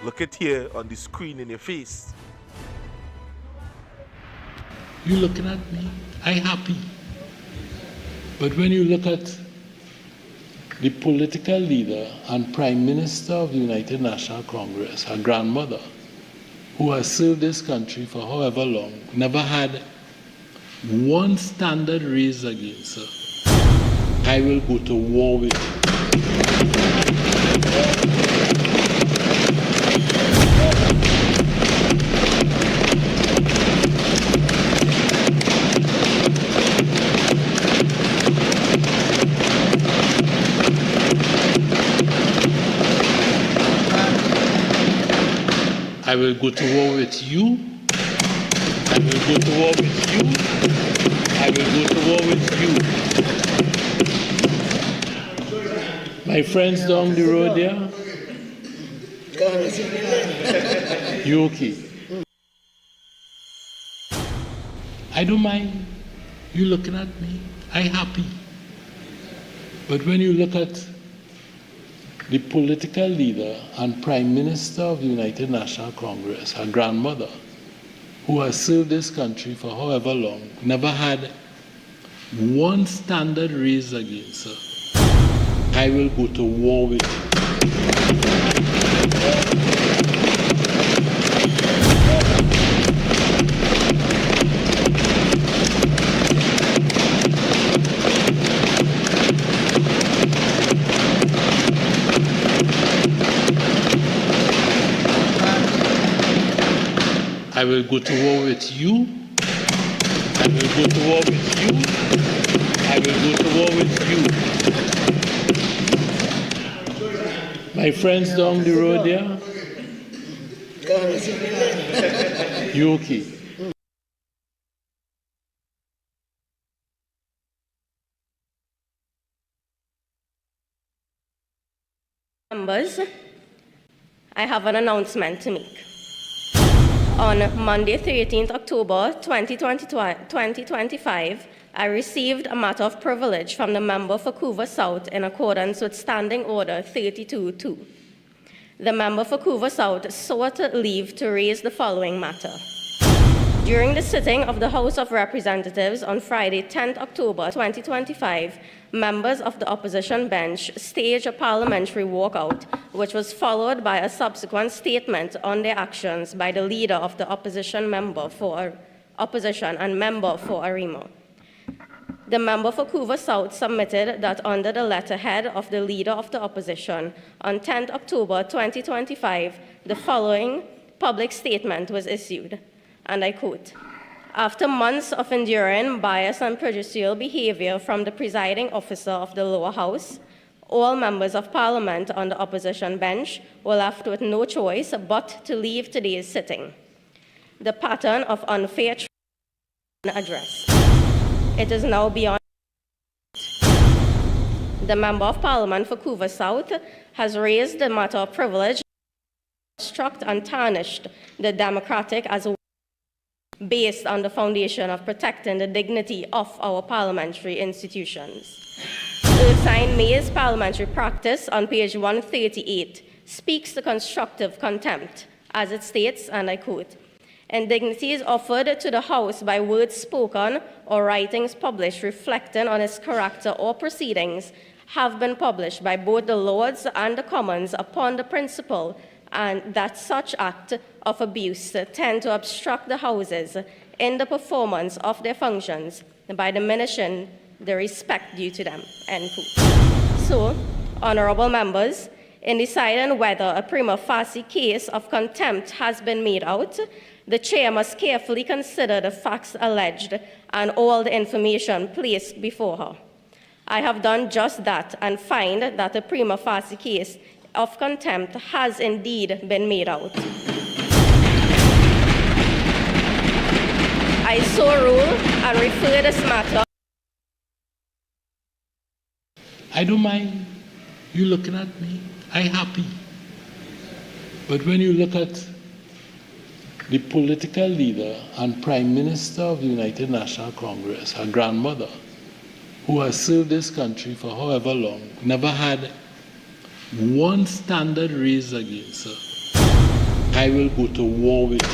look at here on the screen in your face. You looking at me? I happy. But when you look at the political leader and Prime Minister of the United National Congress, her grandmother, who has served this country for however long, never had one standard raised against her, I will go to war with you. I will go to war with you. I will go to war with you. I will go to war with you. My friends down the road there, You okay? I don't mind you looking at me. I'm happy. But when you look at the political leader and Prime Minister of the United National Congress, her grandmother, who has served this country for however long, never had one standard raised against her, I will go to war with you. I will go to war with you. I will go to war with you. I will go to war with you. My friends down the road there, you okay? Members, I have an announcement to make. On Monday, 13th October 2025, I received a matter of privilege from the member for Couva South in accordance with Standing Order 32-2. The member for Couva South sought leave to raise the following matter. During the sitting of the House of Representatives on Friday, 10th October 2025, members of the opposition bench staged a parliamentary walkout, which was followed by a subsequent statement on their actions by the leader of the opposition and member for Arima. The member for Couva South submitted that under the letterhead of the leader of the opposition on 10th October 2025, the following public statement was issued, and I quote, "After months of enduring bias and prejudicial behavior from the presiding officer of the lower house, all members of parliament on the opposition bench were left with no choice but to leave today's sitting. The pattern of unfair treatment addressed. It is now beyond. The member of parliament for Couva South has raised the matter of privilege, obstruct and tarnished the democratic as well, based on the foundation of protecting the dignity of our parliamentary institutions. Erskine May's parliamentary practice on page 138 speaks to constructive contempt, as it states, and I quote, "Indignities offered to the House by words spoken or writings published reflecting on its character or proceedings have been published by both the Lords and the Commons upon the principle and that such act of abuse tend to obstruct the Houses in the performance of their functions by diminishing the respect due to them," end quote. So, honorable members, in deciding whether a prima facie case of contempt has been made out, the chair must carefully consider the facts alleged and all the information placed before her. I have done just that and find that a prima facie case of contempt has indeed been made out. I so rule and refer this matter. I don't mind you looking at me. I'm happy. But when you look at the political leader and Prime Minister of the United National Congress, her grandmother, who has served this country for however long, never had one standard raised against her, I will go to war with you.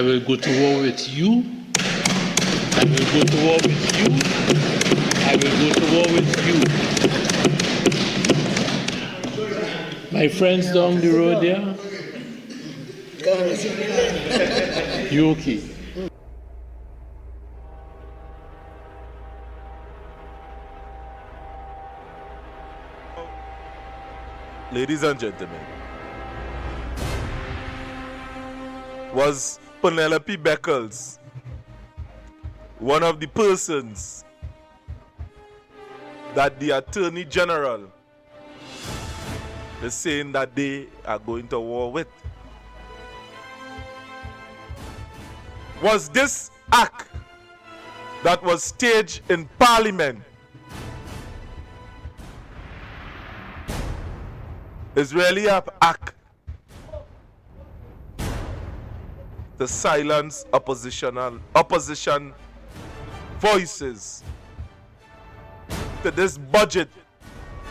I will go to war with you. I will go to war with you. I will go to war with you. My friends down the road there, you okay? Ladies and gentlemen, was Pennelope Beckles one of the persons that the Attorney General is saying that they are going to war with. Was this act that was staged in Parliament is really an act to silence opposition voices to this budget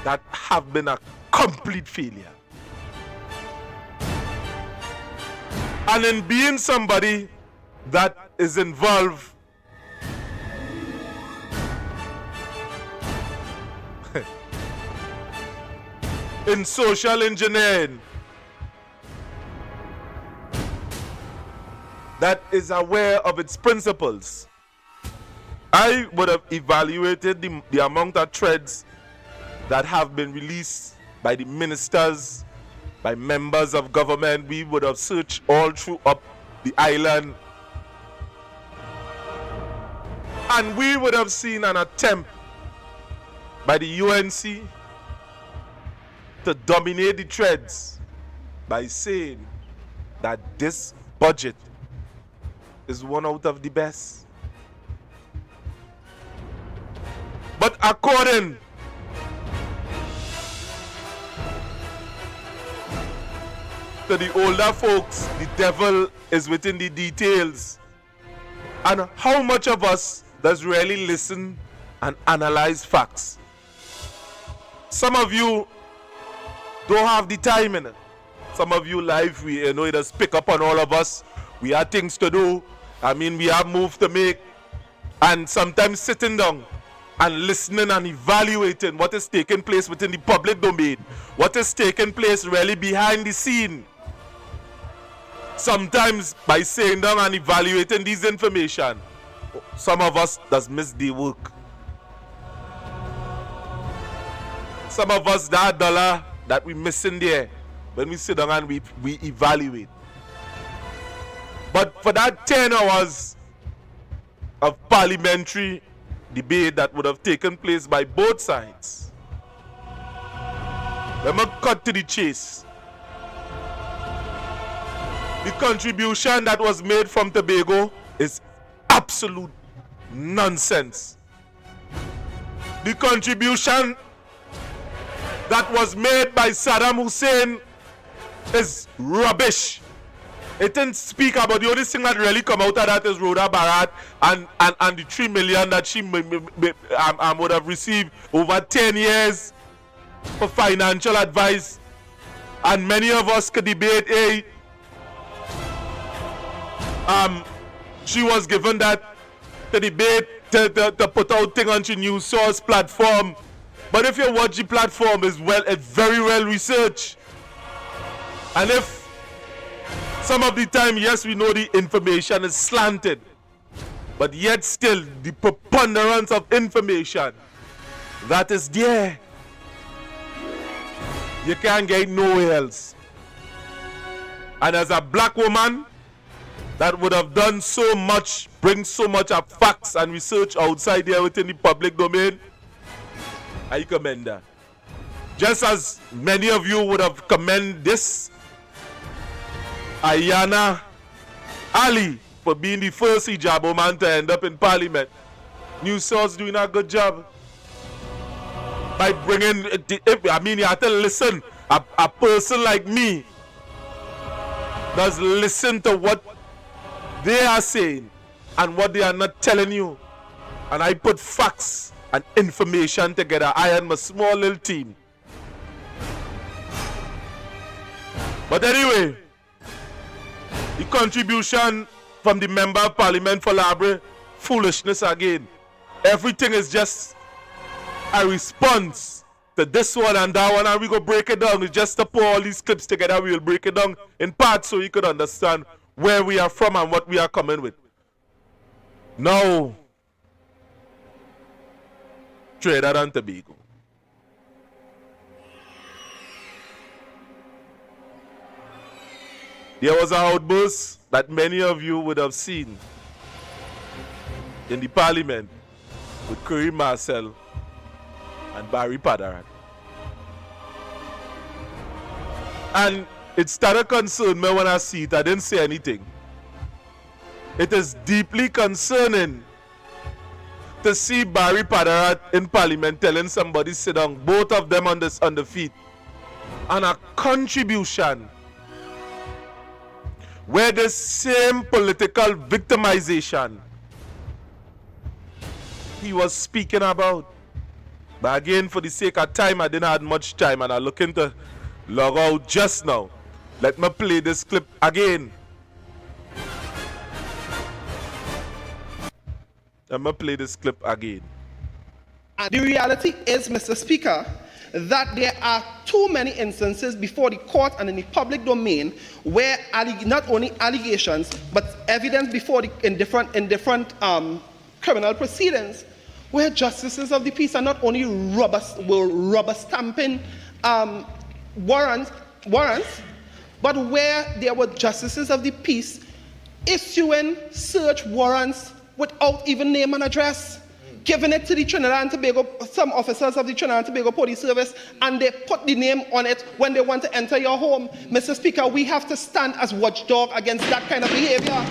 that have been a complete failure? And in being somebody that is involved in social engineering, that is aware of its principles, I would have evaluated the amount of threads that have been released by the ministers, by members of government. We would have searched all through up the island, and we would have seen an attempt by the UNC to dominate the threads by saying that this budget is one out of the best. But according to the older folks, the devil is within the details. And how much of us does really listen and analyze facts? Some of you don't have the time in it. Some of you life, it just pick up on all of us. We have things to do. We have moves to make. And sometimes sitting down and listening and evaluating what is taking place within the public domain, what is taking place really behind the scene. Sometimes by sitting down and evaluating these information, some of us does miss the work. Some of us, that dollar that we missing there when we sit down and we evaluate. But for that 10 hours of parliamentary debate that would have taken place by both sides, let me cut to the chase. The contribution that was made from Tobago is absolute nonsense. The contribution that was made by Saddam Hussein is rubbish. It didn't speak about, the only thing that really come out of that is Rhoda Barat and the 3 million that she would have received over 10 years for financial advice. And many of us could debate, she was given that to debate, to put out thing on the news source platform. But if you watch the platform, it's very well researched. And if some of the time, yes, we know the information is slanted, but yet still the preponderance of information that is there, you can't get nowhere else. And as a black woman that would have done so much, bring so much of facts and research outside there within the public domain, I commend that. Just as many of you would have commended this Aiyna Ali for being the first hijab woman to end up in Parliament. News Source doing a good job by bringing, you have to listen. A person like me does listen to what they are saying and what they are not telling you. And I put facts and information together. I and my small little team. But anyway, the contribution from the Member of Parliament for Labre, foolishness again. Everything is just a response to this one and that one, and we go break it down. It's just to put all these clips together. We'll break it down in parts so you could understand where we are from and what we are coming with. Now, Trinidad and Tobago. There was an outburst that many of you would have seen in the Parliament with Curry Marcel and Barry Padarat. And it started concern me when I see it. I didn't say anything. It is deeply concerning to see Barry Padarat in Parliament telling somebody sit down, both of them on the feet, and a contribution where the same political victimization he was speaking about. But again, for the sake of time, I didn't have much time, and I'm looking to log out just now. Let me play this clip again. Let me play this clip again. And the reality is, Mr. Speaker, that there are too many instances before the court and in the public domain where not only allegations but evidence before in different criminal proceedings, where justices of the peace are not only rubber stamping warrants, but where there were justices of the peace issuing search warrants without even name and address, giving it to the Trinidad and Tobago, some officers of the Trinidad and Tobago Police Service, and they put the name on it when they want to enter your home. Mr. Speaker, we have to stand as watchdog against that kind of behavior.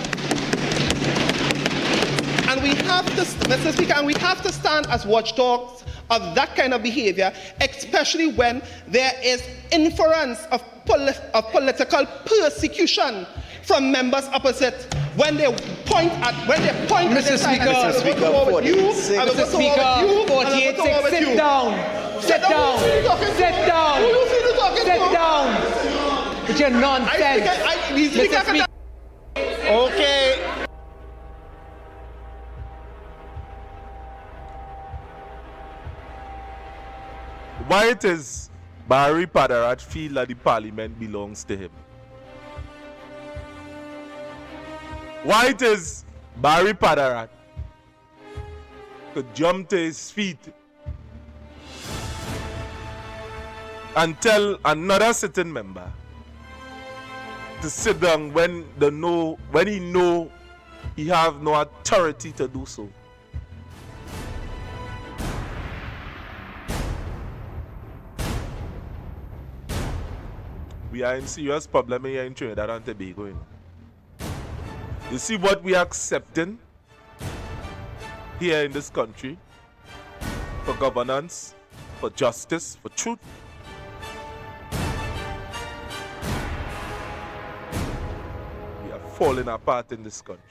And we have to, Mr. Speaker, and we have to stand as watchdogs of that kind of behavior, especially when there is inference of political persecution from members opposite. When they point at, Mr. Speaker, Mr. Speaker, 48, sit down. Sit down. Sit down. Sit down. With your nonsense. Mr. Speaker. Okay. Why it is Barry Padarat feel that the parliament belongs to him? Why it is Barry Padarat could jump to his feet and tell another sitting member to sit down when he know he have no authority to do so? We are in serious problem here in Trinidad and Tobago. You see what we are accepting here in this country for governance, for justice, for truth. We are falling apart in this country.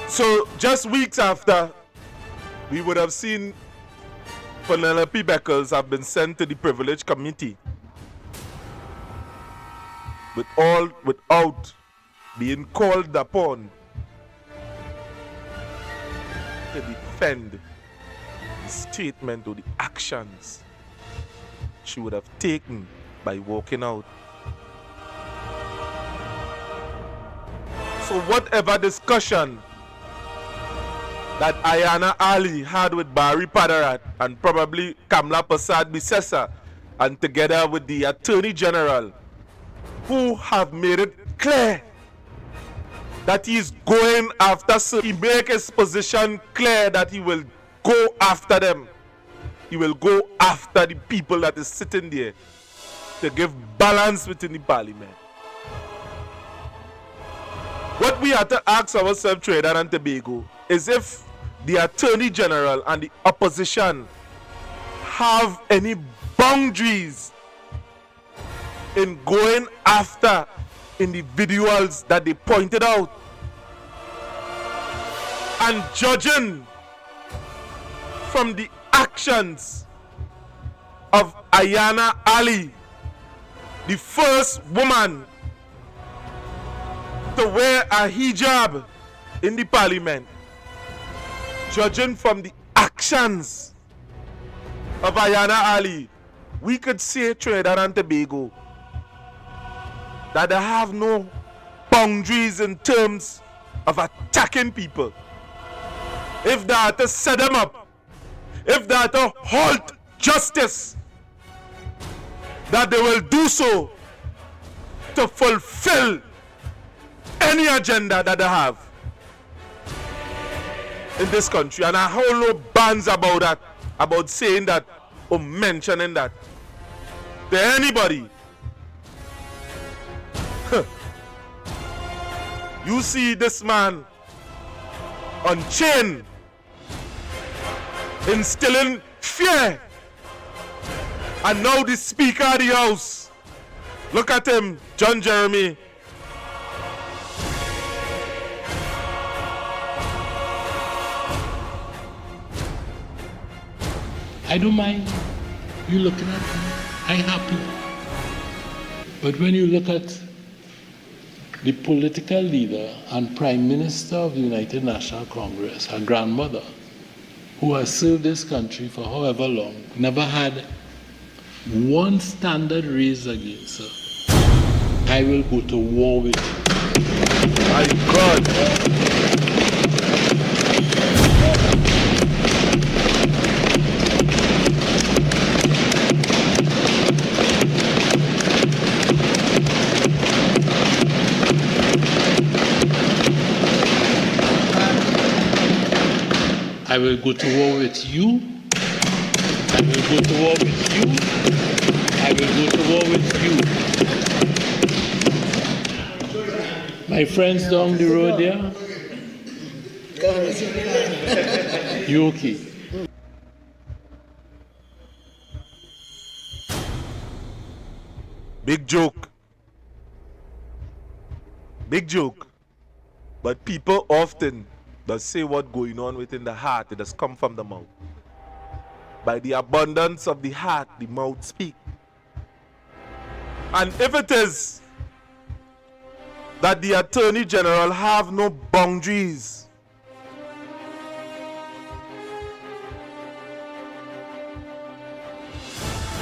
So just weeks after, we would have seen Pennelope Beckles have been sent to the Privilege Committee without being called upon to defend the statement or the actions she would have taken by walking out. So whatever discussion that Aiyna Ali had with Barry Padarat and probably Kamla Prasad Bisesa, and together with the Attorney General, who have made it clear that he is going after, so he make his position clear that he will go after them. He will go after the people that is sitting there to give balance within the parliament. What we have to ask ourselves, Trinidad and Tobago, is if the Attorney General and the opposition have any boundaries in going after individuals that they pointed out and judging from the actions of Aiyna Ali, the first woman to wear a hijab in the parliament. Judging from the actions of Aiyna Ali, we could say Trinidad and Tobago that they have no boundaries in terms of attacking people. If they are to set them up, if they are to halt justice, that they will do so to fulfill any agenda that they have. in this country, and I hold no bans about that, about saying that or mentioning that to anybody. You see this man unchained, instilling fear, and now the Speaker of the House, look at him, John Jeremy. I don't mind you looking at me. I'm happy. But when you look at the political leader and Prime Minister of the United National Congress, her grandmother, who has served this country for however long, never had one standard raised against her, I will go to war with you. My God. I will go to war with you. I will go to war with you. I will go to war with you. My friends down the road there. You okay? Big joke. Big joke. But people often does say what going on within the heart, it does come from the mouth. By the abundance of the heart, the mouth speak. And if it is that the Attorney General have no boundaries,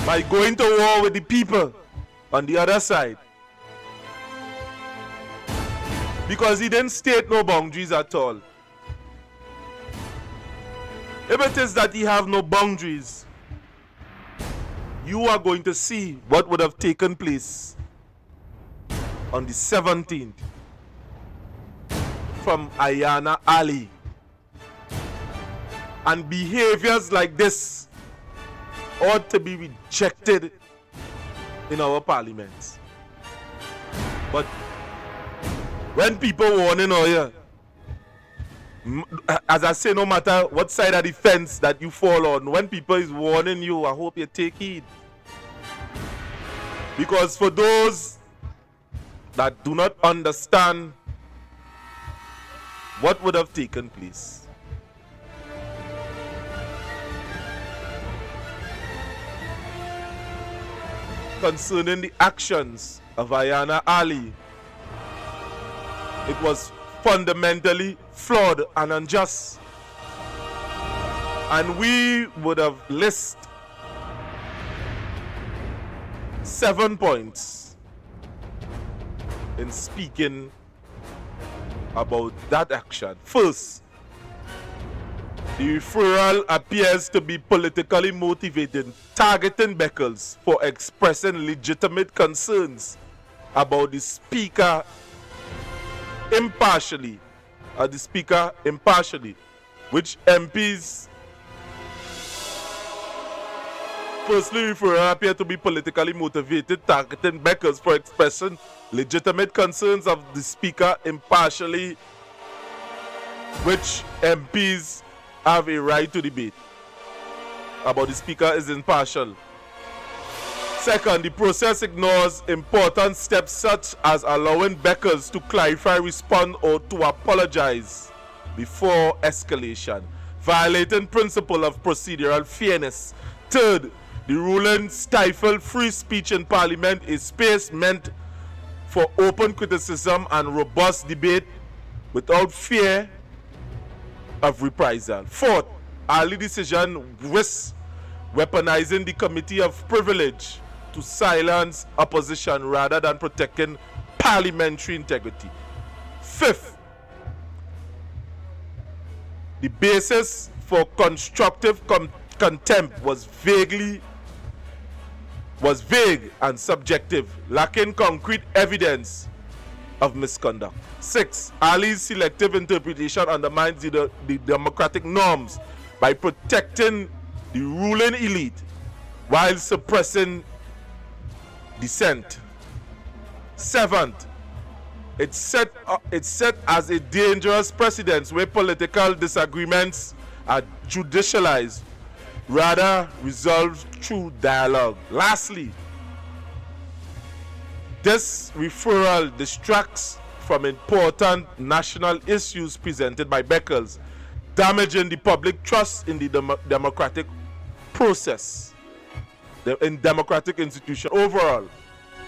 by going to war with the people on the other side, because he didn't state no boundaries at all. If it is that he have no boundaries, you are going to see what would have taken place on the 17th from Aiyna Ali. And behaviors like this ought to be rejected in our parliaments. But when people warning here, as I say, no matter what side of the fence that you fall on, when people is warning you, I hope you take heed. Because for those that do not understand what would have taken place, concerning the actions of Aiyna Ali, it was fundamentally flawed and unjust. And we would have listed 7 points in speaking about that action. First, the referral appears to be politically motivated, targeting Beckles for expressing legitimate concerns about the Speaker impartially, which MPs personally referral appear to be politically motivated, targeting Beckles for expressing legitimate concerns of the Speaker impartially, which MPs have a right to debate about the Speaker is impartial. Second, the process ignores important steps such as allowing Beckles to clarify, respond, or to apologize before escalation, violating principle of procedural fairness. Third, the ruling stifled free speech in Parliament, a space meant for open criticism and robust debate without fear of reprisal. Fourth, Ali decision risks weaponizing the Committee of Privilege to silence opposition rather than protecting parliamentary integrity. Fifth, the basis for constructive contempt was vague and subjective, lacking concrete evidence of misconduct. 6. Ali's selective interpretation undermines the democratic norms by protecting the ruling elite while suppressing dissent. 7th, it's set as a dangerous precedent where political disagreements are judicialized, rather resolved through dialogue. Lastly, this referral distracts from important national issues presented by Beckles, damaging the public trust in the democratic process, in democratic institutions. Overall,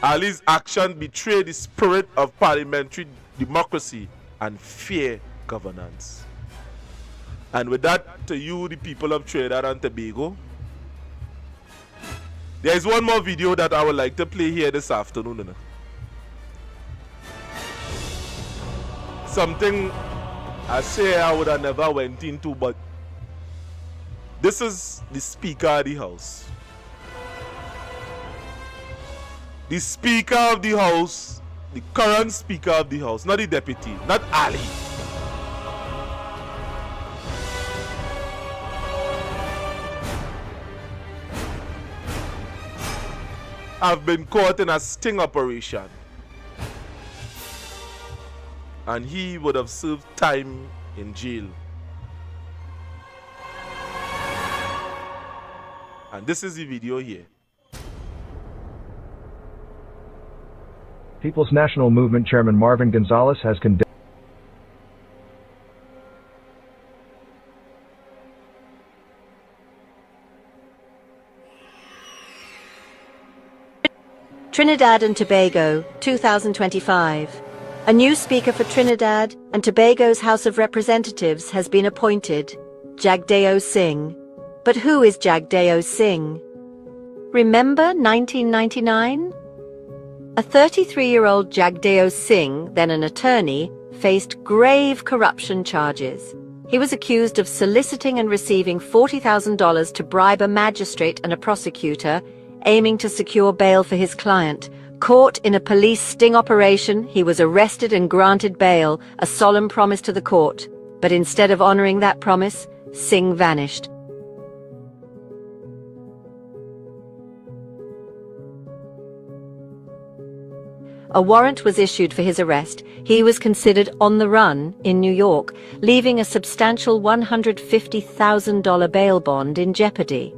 Ali's action betrayed the spirit of parliamentary democracy and fair governance. And with that, to you, the people of Trinidad and Tobago, there is one more video that I would like to play here this afternoon. Something I say I would have never went into, but this is the Speaker of the House. The Speaker of the House, the current Speaker of the House, not the deputy, not Ali. Have been caught in a sting operation. And he would have served time in jail. And this is the video here. People's National Movement Chairman Marvin Gonzales has condemned Trinidad and Tobago, 2025. A new Speaker for Trinidad and Tobago's House of Representatives has been appointed, Jagdeo Singh. But who is Jagdeo Singh? Remember 1999? A 33-year-old Jagdeo Singh, then an attorney, faced grave corruption charges. He was accused of soliciting and receiving $40,000 to bribe a magistrate and a prosecutor, aiming to secure bail for his client. Caught in a police sting operation, he was arrested and granted bail, a solemn promise to the court. But instead of honoring that promise, Singh vanished. A warrant was issued for his arrest. He was considered on the run in New York, leaving a substantial $150,000 bail bond in jeopardy.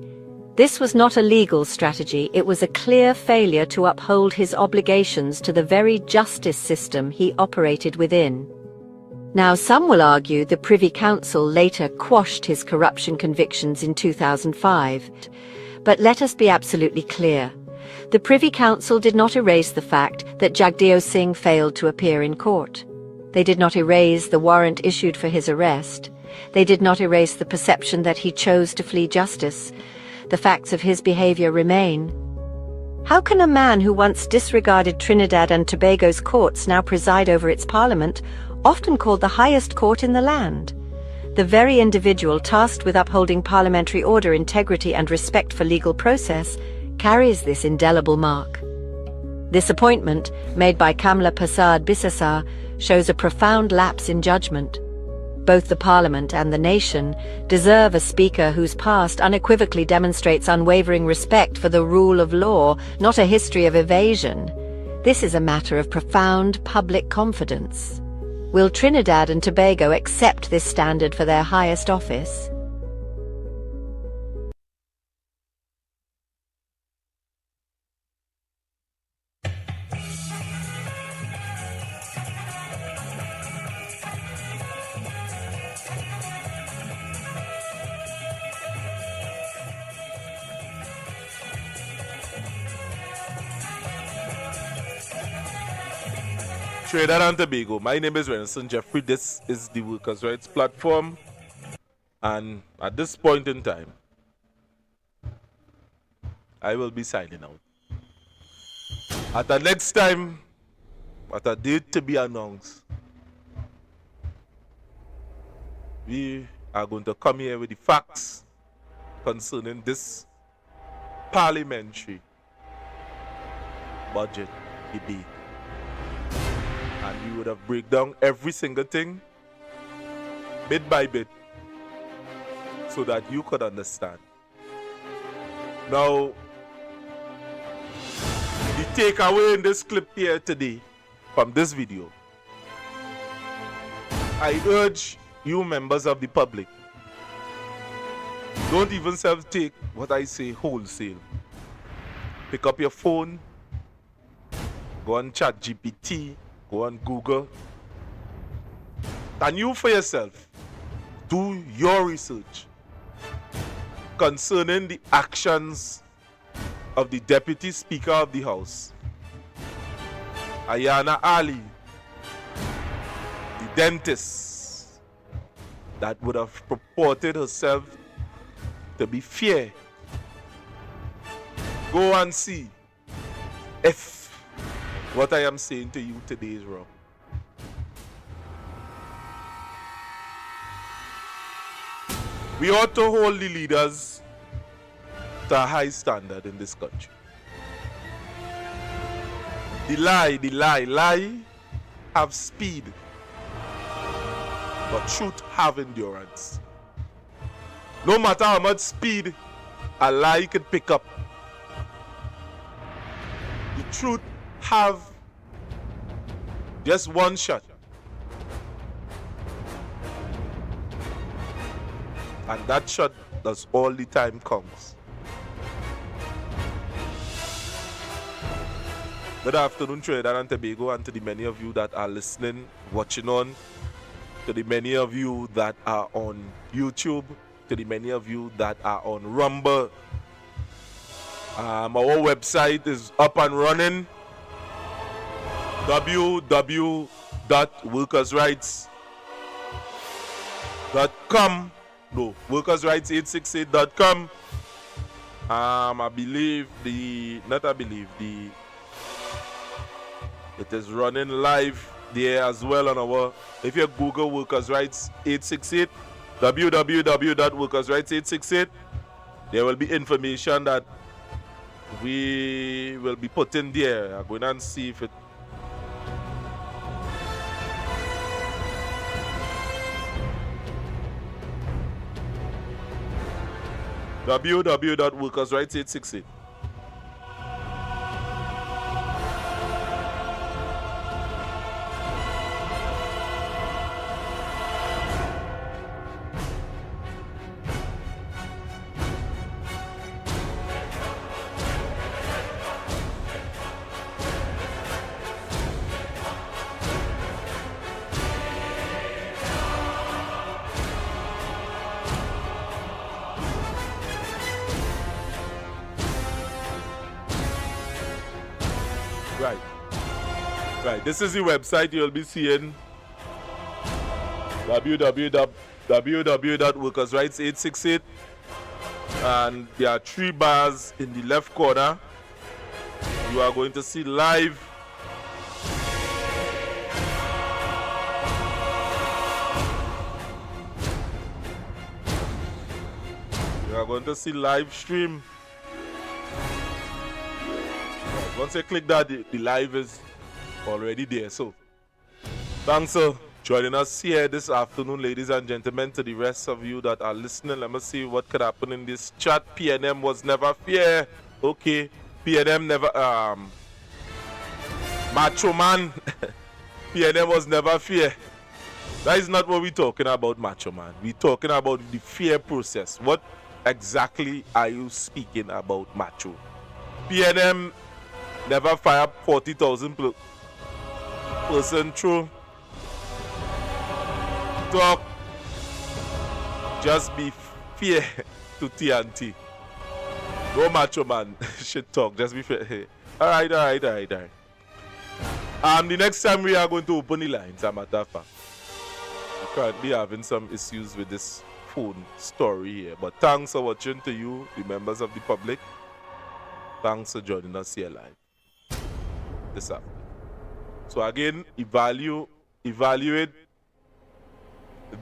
This was not a legal strategy, it was a clear failure to uphold his obligations to the very justice system he operated within. Now, some will argue the Privy Council later quashed his corruption convictions in 2005. But let us be absolutely clear. The Privy Council did not erase the fact that Jagdeo Singh failed to appear in court. They did not erase the warrant issued for his arrest. They did not erase the perception that he chose to flee justice. The facts of his behavior remain. How can a man who once disregarded Trinidad and Tobago's courts now preside over its parliament, often called the highest court in the land? The very individual tasked with upholding parliamentary order, integrity and respect for legal process carries this indelible mark. This appointment, made by Kamla Prasad Bisesar, shows a profound lapse in judgment. Both the Parliament and the nation deserve a Speaker whose past unequivocally demonstrates unwavering respect for the rule of law, not a history of evasion. This is a matter of profound public confidence. Will Trinidad and Tobago accept this standard for their highest office? Trinidad and Tobago. My name is Renson Jeffrey. This is the Workers' Rights Platform. And at this point in time, I will be signing out. At the next time, at a date to be announced, we are going to come here with the facts concerning this parliamentary budget debate. And we would have break down every single thing, bit by bit, so that you could understand. Now, the takeaway in this clip here today from this video, I urge you members of the public, don't even self-take what I say wholesale. Pick up your phone, go on ChatGPT, go on Google, and you for yourself do your research concerning the actions of the Deputy Speaker of the House, Aiyna Ali, the dentist that would have purported herself to be fair. Go and see if what I am saying to you today is wrong. We ought to hold the leaders to a high standard in this country. The lie have speed, but truth have endurance. No matter how much speed a lie could pick up, the truth have just one shot. And that shot does all the time counts. Good afternoon, Trinidad and Tobago, and to the many of you that are listening, watching on, to the many of you that are on YouTube, to the many of you that are on Rumble. Our website is up and running. www.workersrights.com. No, workersrights868.com. It is running live there as well on our, if you Google Workers' Rights 868, www.workersrights868, there will be information that we will be putting there. I'm going and see if it www.workersrights868. Right, this is the website you'll be seeing, www.workersrights868, and there are 3 bars in the left corner. You are going to see live. You are going to see live stream. Once you click that, the live is already there. So thanks for joining us here this afternoon, ladies and gentlemen. To the rest of you that are listening, let me see what could happen in this chat. PNM was never fair. Okay, PNM never macho man. PNM was never fair. That is not what we're talking about, macho man. We're talking about the fair process. What exactly are you speaking about, macho? PNM never fire 40,000 person through. Talk. Just be fair to TNT. No macho man. Shit talk. Just be fair. Alright. The next time we are going to open the lines, a matter of fact. We're currently having some issues with this phone story here. But thanks for watching to you, the members of the public. Thanks for joining us here live this afternoon. So again, evaluate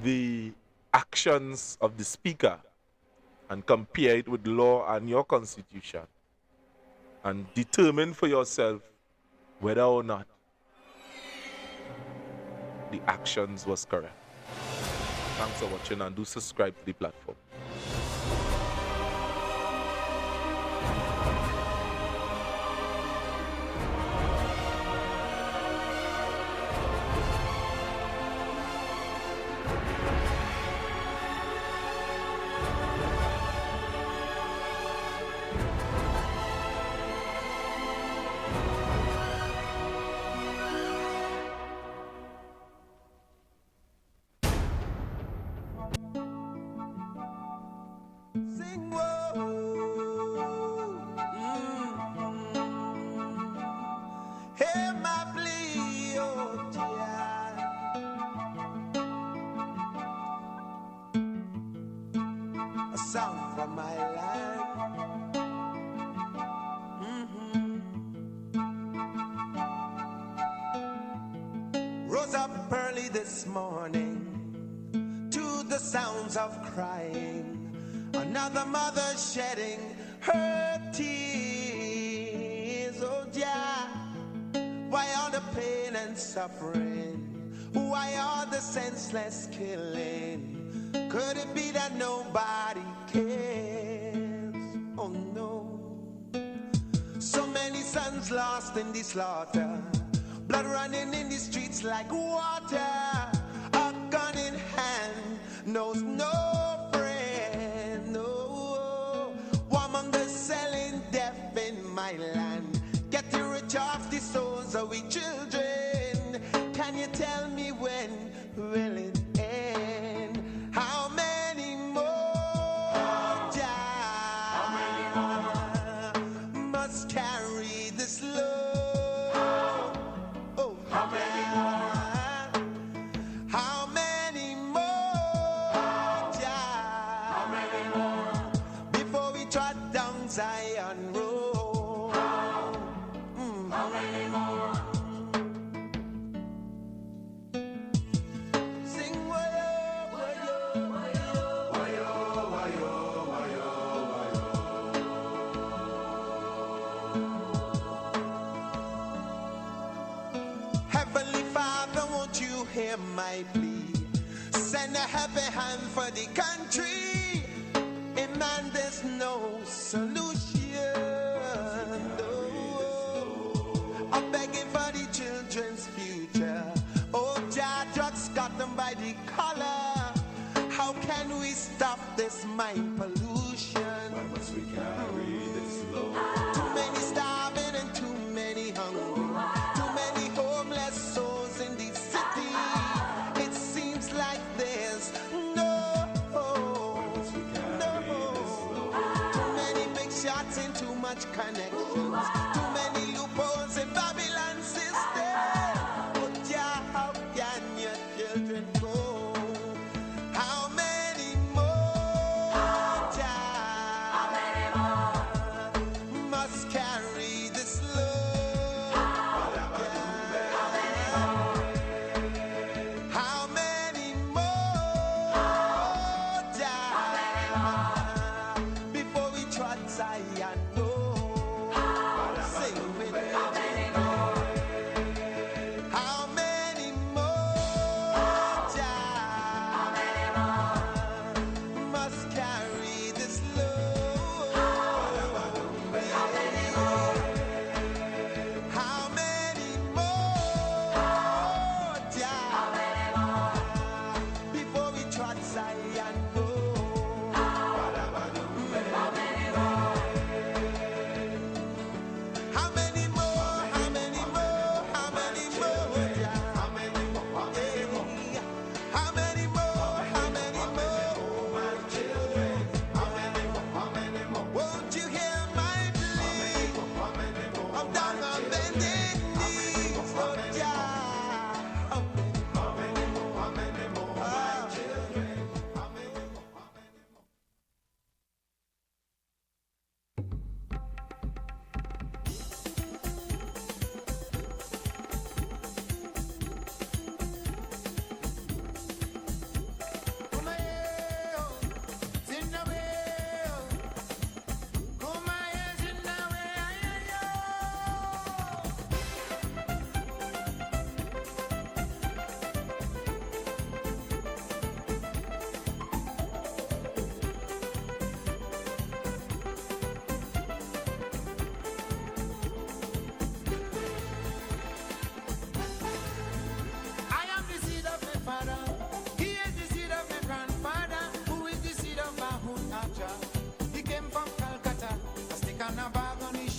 the actions of the Speaker and compare it with law and your constitution, and determine for yourself whether or not the actions was correct. Thanks for watching, and do subscribe to the platform. This morning to the sounds of crying, another mother shedding her tears. Oh yeah, why all the pain and suffering? Why all the senseless killing? Could it be that nobody cares? Oh no, so many sons lost in the slaughter, blood running in the streets like water. A gun in hand knows no friend. No, warmongers selling death in my land, getting rich off the souls of we children. Can you tell me when will it end? How many more must carry this load? How many more? How many more? How many more? Before we trot down Zion Road. How many more? Sing wayo, wayo, wayo, wayo, wayo, wayo, wayo. Heavenly Father, won't you hear my plea? Send a happy hand for the country. In man, there's no solution. No. I'm begging for the children's future. Oh, Jah, drugs got them by the collar. How can we stop this mind pollution? Why must we carry this load? Too many starving and too many hungry. Too many homeless souls in the city. It seems like there's no hope. Too many big shots and too much connections. Too many loopholes in Babylon system. But yeah, how can your children go? How many more must carry this load? How many more before we trot Zion? Sing with me. How many more must carry this load? How many more before we trot Zion?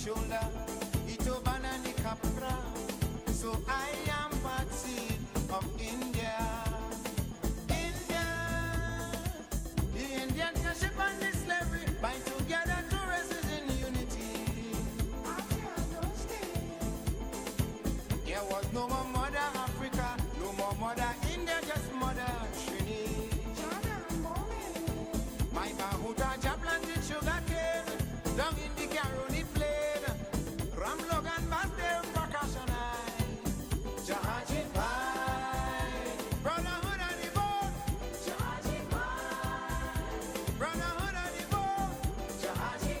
shoulder, Itoban and the Capra. So I am party of India. India, the Indian can ship on this slavery, bind together two races in unity. There was no more mother Africa, no more mother India, just mother Trinity. My Mahuta planted sugar cane, down in the Caroni plain, Ram Logan Basdale percussion eye, Jahaji Pai, brotherhood of the boat, Jahaji Pai, brotherhood of the boat, Jahaji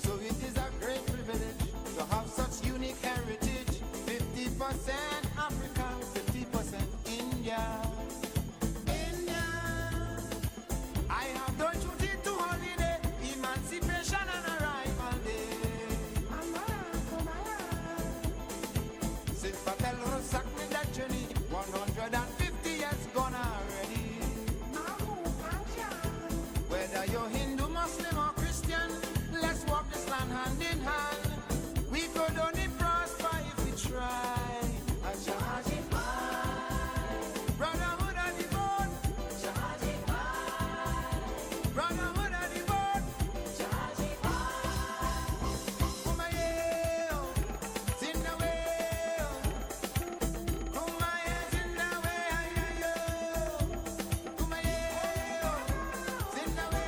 so it is a great privilege to have such unique heritage. 50% Africa, 50% India. India, I have done duty to holiday, emancipation and arrival day. Since Patel Rosak made that journey, 150 years gone already. Whether you're Hindu, Muslim or Christian, let's walk this land hand in hand. We could only prosper if we try. Jahaji Pai, brotherhood of the boat. Jahaji Pai, brotherhood of the boat. Jahaji Pai, Kumaye, Zindawe, Kumaye, Zindawe, Kumaye, Zindawe.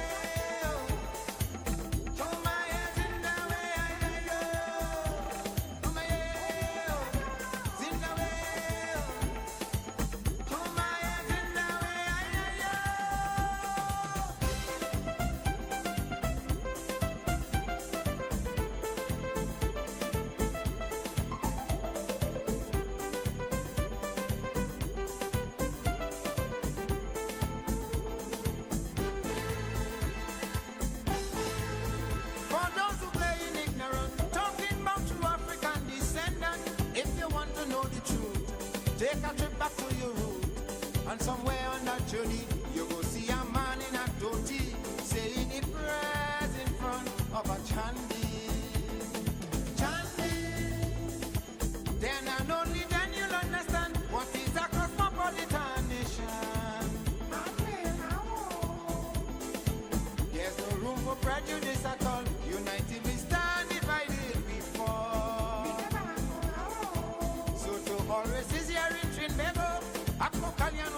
For those who play in ignorance, talking about true African descendant, if you want to know the truth, take a trip back to your root. And somewhere on that journey, you go see a man in a dhoti, saying he prayers in front of a chandi. Chandi. Then and only then you'll understand what is a cosmopolitan nation. There's no room for prejudice at all. United we stand, divided we fall. So to all races here in Trinidad, Akmo Kalyan